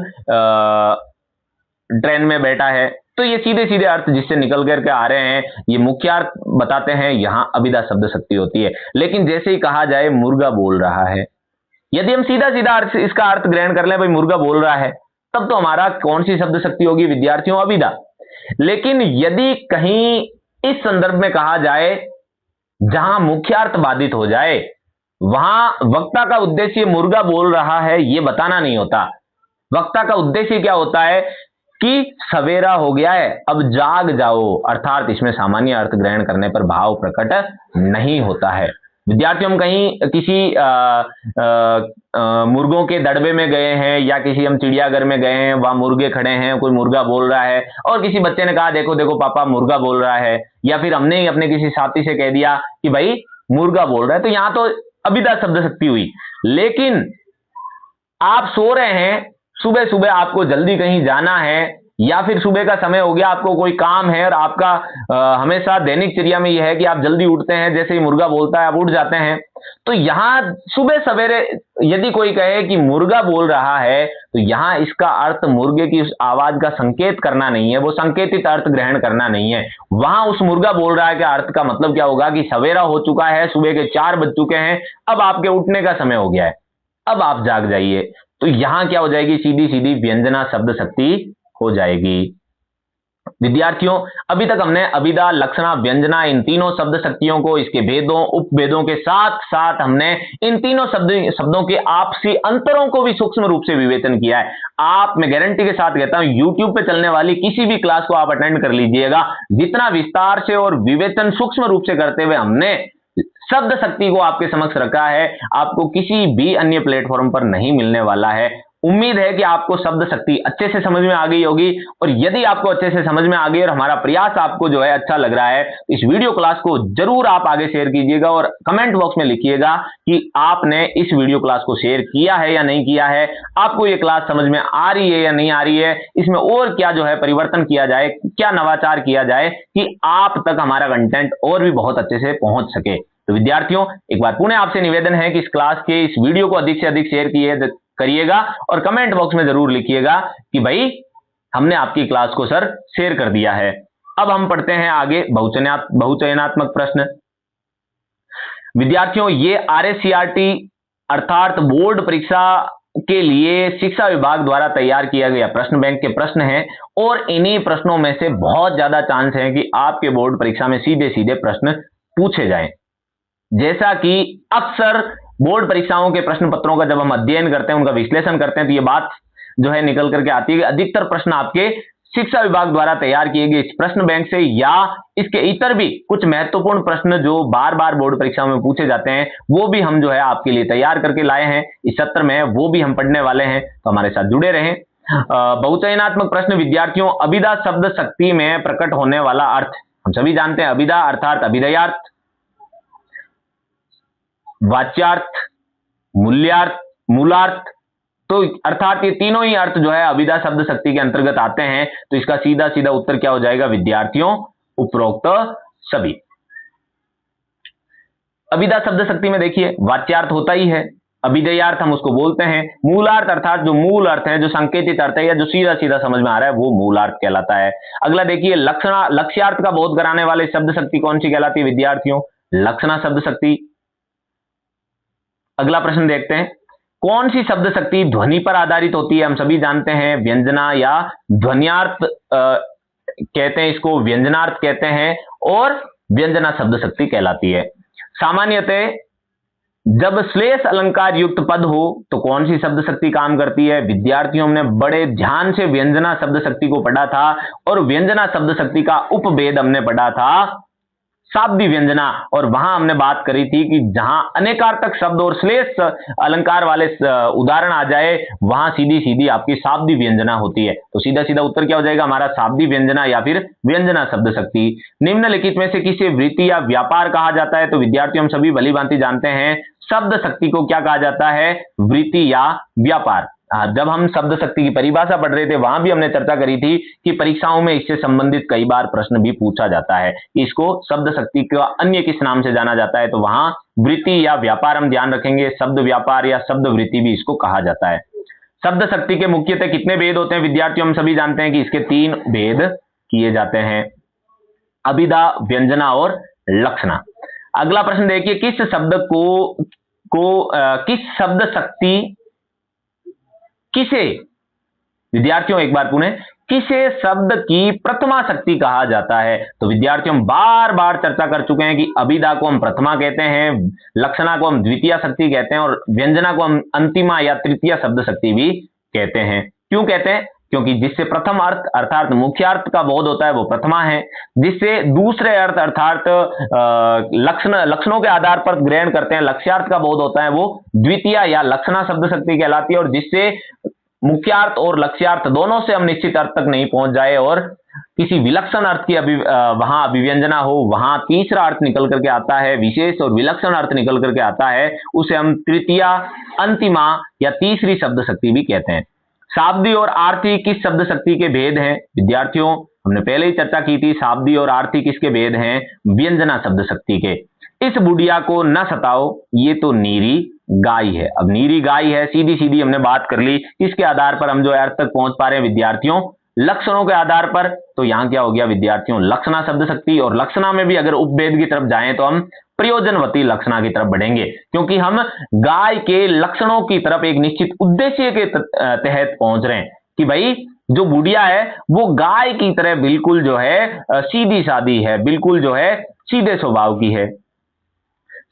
ट्रेन में बैठा है। तो ये सीधे सीधे अर्थ जिससे निकल करके आ रहे हैं, ये मुख्य अर्थ बताते हैं, यहां अभिधा शब्द शक्ति होती है। लेकिन जैसे ही कहा जाए मुर्गा बोल रहा है, यदि हम सीधा सीधा अर्थ इसका अर्थ ग्रहण कर लें, भाई मुर्गा बोल रहा है, तब तो हमारा कौन सी शब्द शक्ति होगी विद्यार्थियों, अभिधा। लेकिन यदि कहीं इस संदर्भ में कहा जाए जहां मुख्यार्थ बाधित हो जाए, वहां वक्ता का उद्देश्य मुर्गा बोल रहा है ये बताना नहीं होता। वक्ता का उद्देश्य क्या होता है कि सवेरा हो गया है, अब जाग जाओ, अर्थात इसमें सामान्य अर्थ ग्रहण करने पर भाव प्रकट नहीं होता है। विद्यार्थियों, हम कहीं किसी मुर्गों के दड़बे में गए हैं या किसी हम चिड़ियाघर में गए हैं, वहां मुर्गे खड़े हैं, कोई मुर्गा बोल रहा है और किसी बच्चे ने कहा देखो देखो पापा मुर्गा बोल रहा है, या फिर हमने ही अपने किसी साथी से कह दिया कि भाई मुर्गा बोल रहा है, तो यहां तो अभिधा शब्द शक्ति हुई। लेकिन आप सो रहे हैं, सुबह सुबह आपको जल्दी कहीं जाना है, या फिर सुबह का समय हो गया, आपको कोई काम है और आपका हमेशा दैनिक चर्या में यह है कि आप जल्दी उठते हैं, जैसे ही मुर्गा बोलता है आप उठ जाते हैं। तो यहां सुबह सवेरे यदि कोई कहे कि मुर्गा बोल रहा है, तो यहां इसका अर्थ मुर्गे की उस आवाज का संकेत करना नहीं है, वो संकेतित अर्थ ग्रहण करना नहीं है। वहां उस मुर्गा बोल रहा है के अर्थ का मतलब क्या होगा कि सवेरा हो चुका है, सुबह के 4 बज चुके हैं, अब आपके उठने का समय हो गया है, अब आप जाग जाइए। तो यहां क्या हो जाएगी, सीधी सीधी व्यंजना शब्द शक्ति हो जाएगी। विद्यार्थियों, अभी तक हमने अभिधा, लक्षणा, व्यंजना, इन तीनों शब्द शक्तियों को, इसके भेदों उपभेदों के साथ साथ हमने इन तीनों शब्दों के आपसी अंतरों को भी सूक्ष्म रूप से विवेचन किया है। आप, मैं गारंटी के साथ कहता हूं, YouTube पे चलने वाली किसी भी क्लास को आप अटेंड कर लीजिएगा, जितना विस्तार से और विवेचन सूक्ष्म रूप से करते हुए हमने शब्द शक्ति को आपके समक्ष रखा है, आपको किसी भी अन्य प्लेटफॉर्म पर नहीं मिलने वाला है। उम्मीद है कि आपको शब्द शक्ति अच्छे से समझ में आ गई होगी, और यदि आपको अच्छे से समझ में आ गई और हमारा प्रयास आपको जो है अच्छा लग रहा है, इस वीडियो क्लास को जरूर आप आगे शेयर कीजिएगा और कमेंट बॉक्स में लिखिएगा कि आपने इस वीडियो क्लास को शेयर किया है या नहीं किया है, आपको ये क्लास समझ में आ रही है या नहीं आ रही है, इसमें और क्या जो है परिवर्तन किया जाए, क्या नवाचार किया जाए कि आप तक हमारा कंटेंट और भी बहुत अच्छे से पहुंच सके। तो विद्यार्थियों, एक बार पुनः आपसे निवेदन है कि इस क्लास के इस वीडियो को अधिक से अधिक शेयर करिएगा और कमेंट बॉक्स में जरूर लिखिएगा कि भाई हमने आपकी क्लास को सर शेयर कर दिया है। अब हम पढ़ते हैं आगे बहुचयनात्मक प्रश्न। विद्यार्थियों, ये RSCRT अर्थात बोर्ड परीक्षा के लिए शिक्षा विभाग द्वारा तैयार किया गया प्रश्न बैंक के प्रश्न हैं, और इन्हीं प्रश्नों में से बहुत ज्यादा चांस है कि आपके बोर्ड परीक्षा में सीधे सीधे प्रश्न पूछे जाएं। जैसा कि अक्सर बोर्ड परीक्षाओं के प्रश्न पत्रों का जब हम अध्ययन करते हैं, उनका विश्लेषण करते हैं, तो ये बात जो है निकल करके आती है कि अधिकतर प्रश्न आपके शिक्षा विभाग द्वारा तैयार किए गए इस प्रश्न बैंक से, या इसके इतर भी कुछ महत्वपूर्ण प्रश्न जो बार बार बोर्ड परीक्षाओं में पूछे जाते हैं, वो भी हम जो है आपके लिए तैयार करके लाए हैं इस सत्र में, वो भी हम पढ़ने वाले हैं, तो हमारे साथ जुड़े रहें। बहुचयनात्मक प्रश्न। विद्यार्थियों, अभिधा शब्द शक्ति में प्रकट होने वाला अर्थ हम सभी जानते हैं, अभिधा अर्थात अभिधेयार्थ, वाच्यार्थ, मूल्यार्थ, मूलार्थ, तो अर्थात ये तीनों ही अर्थ जो है अभिधा शब्द शक्ति के अंतर्गत आते हैं। तो इसका सीधा सीधा उत्तर क्या हो जाएगा विद्यार्थियों, उपरोक्त सभी। अभिधा शब्द शक्ति में देखिए वाच्यार्थ होता ही है, अभिधेयार्थ हम उसको बोलते हैं। मूलार्थ अर्थात जो मूल अर्थ है, जो संकेतित अर्थ है या जो सीधा सीधा समझ में आ रहा है, वो मूलार्थ कहलाता है। अगला देखिए, लक्ष्यार्थ का बोध कराने वाले शब्द शक्ति कौन सी कहलाती है विद्यार्थियों? लक्षणा शब्द शक्ति। अगला प्रश्न देखते हैं, कौन सी शब्द शक्ति ध्वनि पर आधारित होती है? हम सभी जानते हैं व्यंजना या ध्वन्यार्थ कहते हैं, इसको व्यंजनार्थ कहते हैं, और व्यंजना शब्द शक्ति कहलाती है। सामान्यतः जब श्लेष अलंकार युक्त पद हो तो कौन सी शब्द शक्ति काम करती है? विद्यार्थियों, हमने बड़े ध्यान से व्यंजना शब्द शक्ति को पढ़ा था, और व्यंजना शब्द शक्ति का उपभेद हमने पढ़ा था शाब्दी व्यंजना, और वहां हमने बात करी थी कि जहां अनेकार्थक शब्द और श्लेष अलंकार वाले उदाहरण आ जाए, वहां सीधी सीधी आपकी शाब्दी व्यंजना होती है। तो सीधा सीधा उत्तर क्या हो जाएगा हमारा? शाब्दी व्यंजना या फिर व्यंजना शब्द शक्ति। निम्नलिखित में से किसे वृत्ति या व्यापार कहा जाता है? तो विद्यार्थियों, हम सभी भली भांति जानते हैं शब्द शक्ति को क्या कहा जाता है? वृत्ति या व्यापार। जब हम शब्द शक्ति की परिभाषा पढ़ रहे थे, वहां भी हमने चर्चा करी थी कि परीक्षाओं में इससे संबंधित कई बार प्रश्न भी पूछा जाता है, इसको शब्द शक्ति का अन्य किस नाम से जाना जाता है? तो वहां वृत्ति या व्यापार हम ध्यान रखेंगे, शब्द व्यापार या शब्द वृत्ति भी इसको कहा जाता है। शब्द शक्ति के मुख्यतः कितने भेद होते हैं विद्यार्थियों? हम सभी जानते हैं कि इसके 3 भेद किए जाते हैं, अभिधा, व्यंजना और लक्षणा। अगला प्रश्न देखिए, किस शब्द किस शब्द शक्ति किसे, विद्यार्थियों एक बार पुनः, किसे शब्द की प्रथमा शक्ति कहा जाता है? तो विद्यार्थियों, हम बार बार चर्चा कर चुके हैं कि अभिधा को हम प्रथमा कहते हैं, लक्षणा को हम द्वितीय शक्ति कहते हैं, और व्यंजना को हम अंतिमा या तृतीय शब्द शक्ति भी कहते हैं। क्यों कहते हैं? क्योंकि जिससे प्रथम अर्थ अर्थात मुख्य अर्थ का बोध होता है वो प्रथमा है, जिससे दूसरे अर्थ अर्थात लक्षणों के आधार पर ग्रहण करते हैं लक्ष्यार्थ का बोध होता है वो द्वितीय या लक्षणा शब्द शक्ति कहलाती है, और जिससे मुख्यार्थ और लक्ष्यार्थ दोनों से हम निश्चित अर्थ तक नहीं पहुंच जाए और किसी विलक्षण अर्थ की वहां अभिव्यंजना हो, वहां तीसरा अर्थ निकल करके आता है, विशेष और विलक्षण अर्थ निकल करके आता है, उसे हम तृतीय, अंतिमा या तीसरी शब्द शक्ति भी कहते हैं। शाब्दी और आर्थी किस शब्द शक्ति के भेद हैं? विद्यार्थियों, हमने पहले ही चर्चा की थी, शाब्दी और आर्थी किसके भेद हैं? व्यंजना शब्द शक्ति के। इस बुढ़िया को न सताओ, ये तो नीरी गाय है। अब नीरी गाय है, सीधी सीधी हमने बात कर ली, इसके आधार पर हम जो अर्थ तक पहुंच पा रहे हैं विद्यार्थियों, लक्षणों के आधार पर। तो यहां क्या हो गया विद्यार्थियों? लक्षणा शब्द शक्ति, और लक्षणा में भी अगर उपभेद की तरफ जाएं तो हम प्रयोजनवती लक्षणा की तरफ बढ़ेंगे, क्योंकि हम गाय के लक्षणों की तरफ एक निश्चित उद्देश्य के तहत पहुंच रहे हैं कि भाई जो बुढ़िया है वो गाय की तरह बिल्कुल जो है सीधी सादी है, बिल्कुल जो है सीधे स्वभाव की है।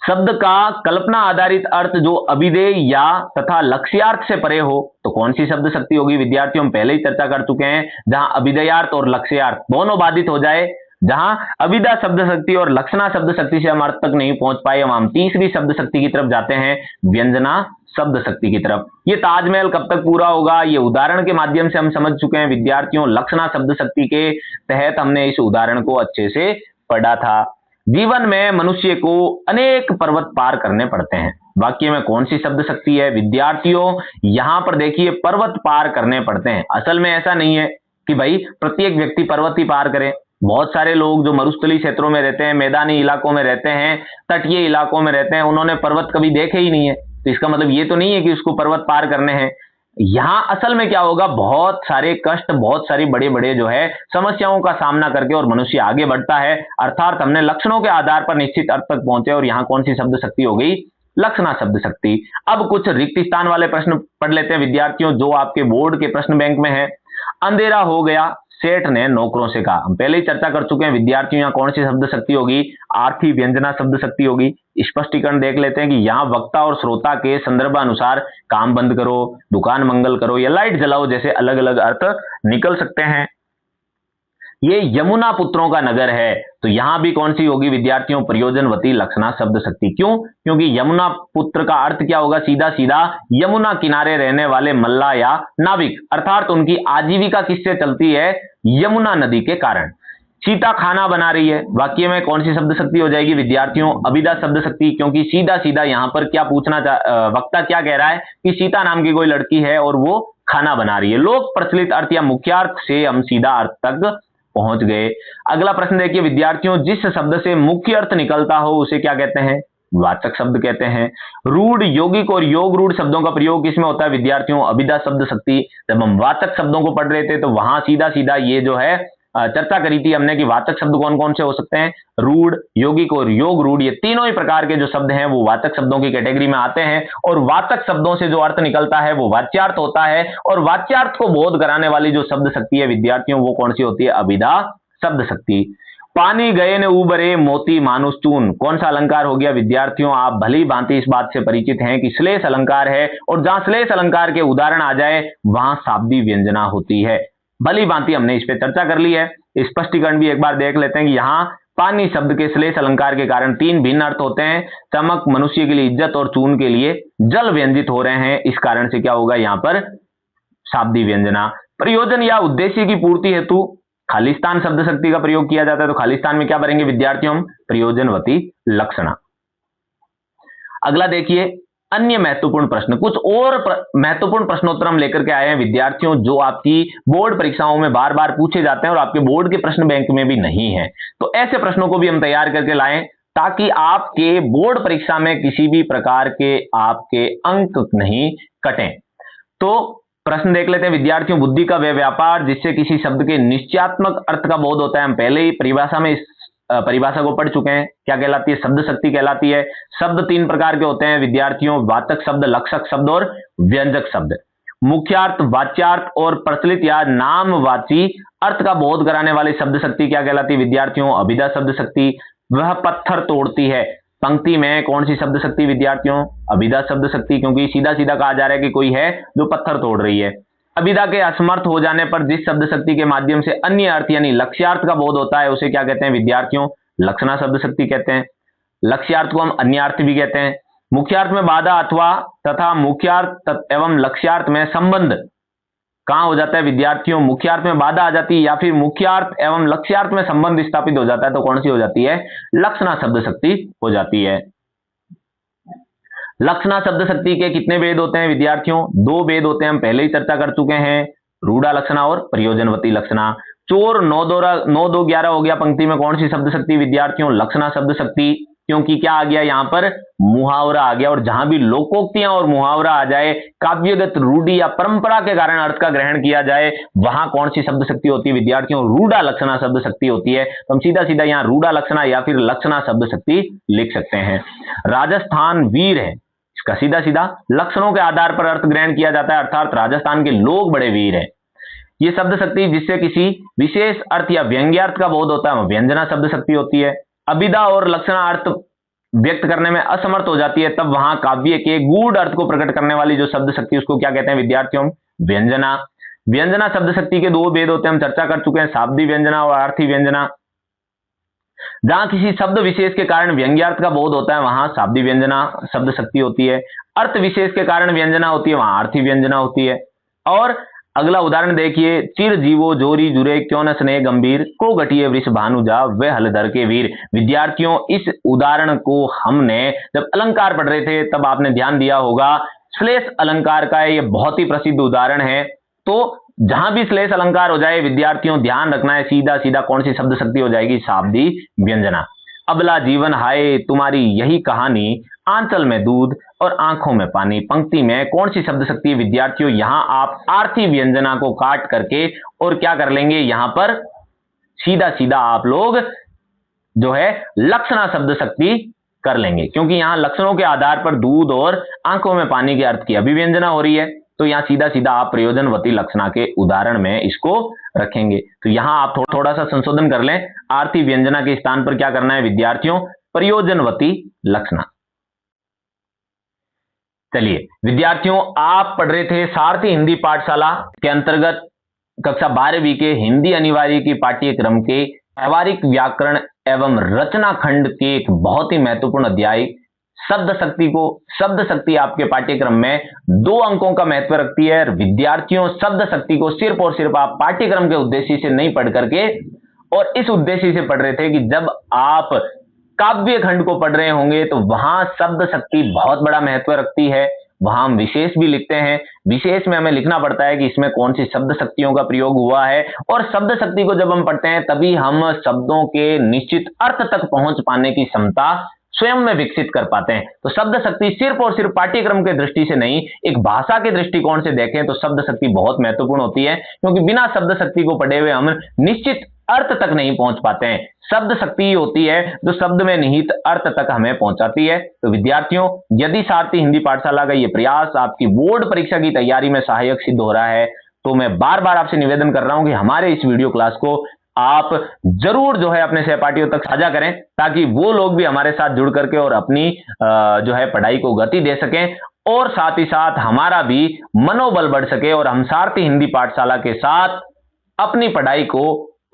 शब्द का कल्पना आधारित अर्थ जो अभिधेय या तथा लक्ष्यार्थ से परे हो तो कौन सी शब्द शक्ति होगी? विद्यार्थियों, हम पहले ही चर्चा कर चुके हैं, जहां अभिधेयार्थ और लक्ष्यार्थ दोनों बाधित हो जाए, जहां अभिधा शब्द शक्ति और लक्षणा शब्द शक्ति से हम अर्थ तक नहीं पहुंच पाए, हम तीसरी शब्द शक्ति की तरफ जाते हैं, व्यंजना शब्द शक्ति की तरफ। ये ताजमहल कब तक पूरा होगा? ये उदाहरण के माध्यम से हम समझ चुके हैं विद्यार्थियों। लक्षणा शब्द शक्ति के तहत हमने इस उदाहरण को अच्छे से पढ़ा था। जीवन में मनुष्य को अनेक पर्वत पार करने पड़ते हैं, वाक्य में कौन सी शब्द शक्ति है? विद्यार्थियों, यहां पर देखिए पर्वत पार करने पड़ते हैं। असल में ऐसा नहीं है कि भाई प्रत्येक व्यक्ति पर्वत ही पार करे। बहुत सारे लोग जो मरुस्थलीय क्षेत्रों में रहते हैं, मैदानी इलाकों में रहते हैं, तटीय इलाकों में रहते हैं, उन्होंने पर्वत कभी देखे ही नहीं है, तो इसका मतलब ये तो नहीं है कि उसको पर्वत पार करने हैं। यहां असल में क्या होगा, बहुत सारे कष्ट, बहुत सारी बड़े बड़े जो है समस्याओं का सामना करके और मनुष्य आगे बढ़ता है, अर्थात हमने लक्षणों के आधार पर निश्चित अर्थ तक पहुंचे, और यहां कौन सी शब्द शक्ति हो गई? लक्षणा शब्द शक्ति। अब कुछ रिक्त स्थान वाले प्रश्न पढ़ लेते हैं विद्यार्थियों, जो आपके बोर्ड के प्रश्न बैंक में है। अंधेरा हो गया, सेठ ने नौकरों से कहा। हम पहले ही चर्चा कर चुके हैं विद्यार्थियों, यहाँ कौन सी शब्द शक्ति होगी? आर्थी व्यंजना शब्द शक्ति होगी। स्पष्टीकरण देख लेते हैं कि यहाँ वक्ता और श्रोता के संदर्भ अनुसार काम बंद करो, दुकान मंगल करो या लाइट जलाओ जैसे अलग अलग अर्थ निकल सकते हैं। ये यमुना पुत्रों का नगर है, तो यहां भी कौन सी होगी विद्यार्थियों? प्रयोजनवती लक्षणा शब्द शक्ति। क्यों? क्योंकि यमुना पुत्र का अर्थ क्या होगा? सीधा सीधा यमुना किनारे रहने वाले मल्ला या नाविक, अर्थात उनकी आजीविका किससे चलती है? यमुना नदी के कारण। सीता खाना बना रही है, वाक्य में कौन सी शब्द शक्ति हो जाएगी विद्यार्थियों? अभिधा शब्द शक्ति, क्योंकि सीधा सीधा यहां पर क्या पूछना वक्ता क्या कह रहा है कि सीता नाम की कोई लड़की है और वो खाना बना रही है। लोक प्रचलित अर्थ या मुख्यार्थ से हम सीधा अर्थ तक पहुंच गए। अगला प्रश्न देखिए विद्यार्थियों, जिस शब्द से मुख्य अर्थ निकलता हो उसे क्या कहते हैं? वाचक शब्द कहते हैं। रूढ़, यौगिक और योग रूढ़ शब्दों का प्रयोग किसमें होता है विद्यार्थियों? अभिधा शब्द शक्ति। जब हम वाचक शब्दों को पढ़ रहे थे तो वहां सीधा सीधा ये जो है चर्चा करी थी हमने कि वाचक शब्द कौन कौन से हो सकते हैं। रूढ़, यौगिक और योग रूढ़, ये तीनों ही प्रकार के जो शब्द हैं वो वाचक शब्दों की कैटेगरी में आते हैं। और वाचक शब्दों से जो अर्थ निकलता है वो वाच्यार्थ होता है। और वाच्यार्थ को बोध कराने वाली जो शब्द शक्ति है विद्यार्थियों वो कौन सी होती है? अभिधा शब्द शक्ति। पानी गए ने उबरे मोती मानुष चून, कौन सा अलंकार हो गया विद्यार्थियों? आप भली भांति इस बात से परिचित हैं कि श्लेष अलंकार है, और जहां श्लेष अलंकार के उदाहरण आ जाए वहां शाब्दी व्यंजना होती है। भली भांति हमने इस पर चर्चा कर ली है। स्पष्टीकरण भी एक बार देख लेते हैं कि यहाँ पानी शब्द के श्लेष अलंकार के कारण तीन भिन्न अर्थ होते हैं। चमक मनुष्य के लिए इज्जत और चून के लिए जल व्यंजित हो रहे हैं, इस कारण से क्या होगा यहाँ पर? शाब्दी व्यंजना। प्रयोजन या उद्देश्य की पूर्ति हेतु खालिस्तान शब्द शक्ति का प्रयोग किया जाता है। तो खालिस्तान में क्या भरेंगे विद्यार्थियों? हम प्रयोजनवती लक्षणा। अगला देखिए, अन्य महत्वपूर्ण प्रश्न। कुछ और महत्वपूर्ण प्रश्नोत्तर हम लेकर के आए हैं विद्यार्थियों, जो आपकी बोर्ड परीक्षाओं में बार बार पूछे जाते हैं और आपके बोर्ड के प्रश्न बैंक में भी नहीं है। तो ऐसे प्रश्नों को भी हम तैयार करके लाएं ताकि आपके बोर्ड परीक्षा में किसी भी प्रकार के आपके अंक नहीं कटें। तो प्रश्न देख लेते हैं विद्यार्थियों। बुद्धि का वह व्यापार जिससे किसी शब्द के निश्चयात्मक अर्थ का बोध होता है। हम पहले ही परिभाषा में इस परिभाषा को पढ़ चुके हैं। क्या कहलाती है? शब्द शक्ति कहलाती है। शब्द तीन प्रकार के होते हैं विद्यार्थियों, वाचक शब्द, लक्षक शब्द और व्यंजक शब्द। मुख्यार्थ, वाच्यार्थ और प्रचलित या नामवाची अर्थ का बोध कराने वाली शब्द शक्ति क्या कहलाती है विद्यार्थियों? अभिधा शब्द शक्ति। वह पत्थर तोड़ती है, पंक्ति में कौन सी शब्द शक्ति विद्यार्थियों? अभिधा शब्द शक्ति, क्योंकि सीधा सीधा कहा जा रहा है कि कोई है जो पत्थर तोड़ रही है। अभिधा के असमर्थ हो जाने पर जिस शब्द शक्ति के माध्यम से अन्य अर्थ यानी लक्ष्यार्थ का बोध होता है उसे क्या कहते हैं विद्यार्थियों? लक्षणा शब्द शक्ति कहते हैं। लक्ष्यार्थ को हम अन्यार्थ भी कहते हैं। मुख्यार्थ में बाधा अथवा तथा मुख्यार्थ एवं लक्ष्यार्थ में संबंध कहां हो जाता है विद्यार्थियों? मुख्यार्थ में बाधा आ जाती है या फिर मुख्यार्थ एवं लक्ष्यार्थ में संबंध स्थापित हो जाता है तो कौन सी हो जाती है? लक्षणा शब्द शक्ति हो जाती है। लक्षणा शब्द शक्ति के कितने भेद होते हैं विद्यार्थियों? दो भेद होते हैं, हम पहले ही चर्चा कर चुके हैं, रूढ़ा लक्षणा और प्रयोजनवती लक्षणा। चोर 9 2 11 हो गया, पंक्ति में कौन सी शब्द शक्ति विद्यार्थियों? लक्षणा शब्द शक्ति, क्योंकि क्या आ गया यहां पर? मुहावरा आ गया। और जहां भी लोकोक्तियां और मुहावरा आ जाए, काव्यगत रूढ़ी या परंपरा के कारण अर्थ का ग्रहण किया जाए, वहां कौन सी शब्द शक्ति होती है विद्यार्थियों? रूढ़ा लक्षणा शब्द शक्ति होती है। तो हम सीधा सीधा यहां रूढ़ा लक्षणा या फिर लक्षणा शब्द शक्ति लिख सकते हैं। राजस्थान वीर है, इसका सीधा सीधा लक्षणों के आधार पर अर्थ ग्रहण किया जाता है, अर्थात राजस्थान के लोग बड़े वीर हैं। ये शब्द शक्ति जिससे किसी विशेष अर्थ या व्यंग्यार्थ का बोध होता है व्यंजना शब्द शक्ति होती है। अभिधा और लक्षणा अर्थ व्यक्त करने में असमर्थ हो जाती है, तब वहां काव्य के गूढ़ अर्थ को प्रकट करने वाली जो शब्द शक्ति उसको क्या कहते हैं विद्यार्थियों? व्यंजना। व्यंजना शब्द शक्ति के दो भेद होते हैं, हम चर्चा कर चुके हैं, शाब्दी व्यंजना और अर्थी व्यंजना। जहां किसी शब्द विशेष के कारण व्यंग्यार्थ का बोध होता है वहां शाब्दी व्यंजना शब्द शक्ति होती है। अर्थ विशेष के कारण व्यंजना होती है, वहां अर्थी व्यंजना होती है। और अगला उदाहरण देखिए, चिर जीवो जोरी जुरे क्यों न स्नेह गंभीर, को घटिए वृष भानुजा वे हलधर के वीर। विद्यार्थियों इस उदाहरण को हमने जब अलंकार पढ़ रहे थे तब आपने ध्यान दिया होगा, श्लेष अलंकार का ये बहुत ही प्रसिद्ध उदाहरण है। तो जहां भी श्लेष अलंकार हो जाए विद्यार्थियों ध्यान रखना है, सीधा सीधा कौन सी शब्द शक्ति हो जाएगी? शाब्दी व्यंजना। अबला जीवन हाय तुम्हारी यही कहानी, आंचल में दूध और आंखों में पानी, पंक्ति में कौन सी शब्द शक्ति विद्यार्थियों? यहां आप आर्थी व्यंजना को काट करके और क्या कर लेंगे, यहां पर सीधा सीधा आप लोग जो है लक्षणा शब्द शक्ति कर लेंगे, क्योंकि यहां लक्षणों के आधार पर दूध और आंखों में पानी के अर्थ की अभिव्यंजना हो रही है। तो यहां सीधा सीधा आप प्रयोजनवती लक्षणा के उदाहरण में इसको रखेंगे। तो यहां आप थोड़ा सा संशोधन कर लें, आर्थी व्यंजना के स्थान पर क्या करना है विद्यार्थियों? प्रयोजनवती लक्षणा। चलिए विद्यार्थियों, आप पढ़ रहे थे सारथी हिंदी पाठशाला के अंतर्गत कक्षा 12वीं के हिंदी अनिवार्य की पाठ्यक्रम के व्यवहारिक व्याकरण एवं रचना खंड के एक बहुत ही महत्वपूर्ण अध्याय शब्द शक्ति को। शब्द शक्ति आपके पाठ्यक्रम में 2 अंकों का महत्व रखती है। विद्यार्थियों शब्द शक्ति को सिर्फ और सिर्फ आप पाठ्यक्रम के उद्देश्य से नहीं पढ़ करके, और इस उद्देश्य से पढ़ रहे थे कि जब आप काव्य खंड को पढ़ रहे होंगे तो वहां शब्द शक्ति बहुत बड़ा महत्व रखती है। वहां हम विशेष भी लिखते हैं, विशेष में हमें लिखना पड़ता है कि इसमें कौन सी शब्द शक्तियों का प्रयोग हुआ है, और शब्द शक्ति को जब हम पढ़ते हैं तभी हम शब्दों के निश्चित अर्थ तक पहुंच पाने की क्षमता स्वयं में विकसित कर पाते हैं। तो शब्द शक्ति सिर्फ और सिर्फ पाठ्यक्रम के दृष्टि से नहीं, एक भाषा के दृष्टिकोण से देखें तो शब्द शक्ति बहुत महत्वपूर्ण होती है, क्योंकि बिना शब्द शक्ति को पढ़े हुए हम निश्चित अर्थ तक नहीं पहुंच पाते हैं। शब्द शक्ति ही होती है जो शब्द में निहित अर्थ तक हमें पहुंचाती है। तो विद्यार्थियों, यदि सारथी हिंदी पाठशाला का यह प्रयास आपकी बोर्ड परीक्षा की तैयारी में सहायक सिद्ध हो रहा है, तो मैं बार बार आपसे निवेदन कर रहा हूं कि हमारे इस वीडियो क्लास को आप जरूर जो है अपने सहपाठियों तक साझा करें, ताकि वो लोग भी हमारे साथ जुड़ करके और अपनी जो है पढ़ाई को गति दे सकें, और साथ ही साथ हमारा भी मनोबल बढ़ सके और हम सारथी हिंदी पाठशाला के साथ अपनी पढ़ाई को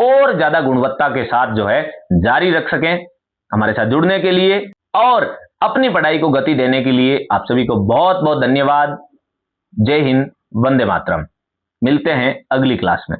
और ज्यादा गुणवत्ता के साथ जो है जारी रख सकें। हमारे साथ जुड़ने के लिए और अपनी पढ़ाई को गति देने के लिए आप सभी को बहुत बहुत धन्यवाद। जय हिंद, वंदे मातरम। मिलते हैं अगली क्लास में।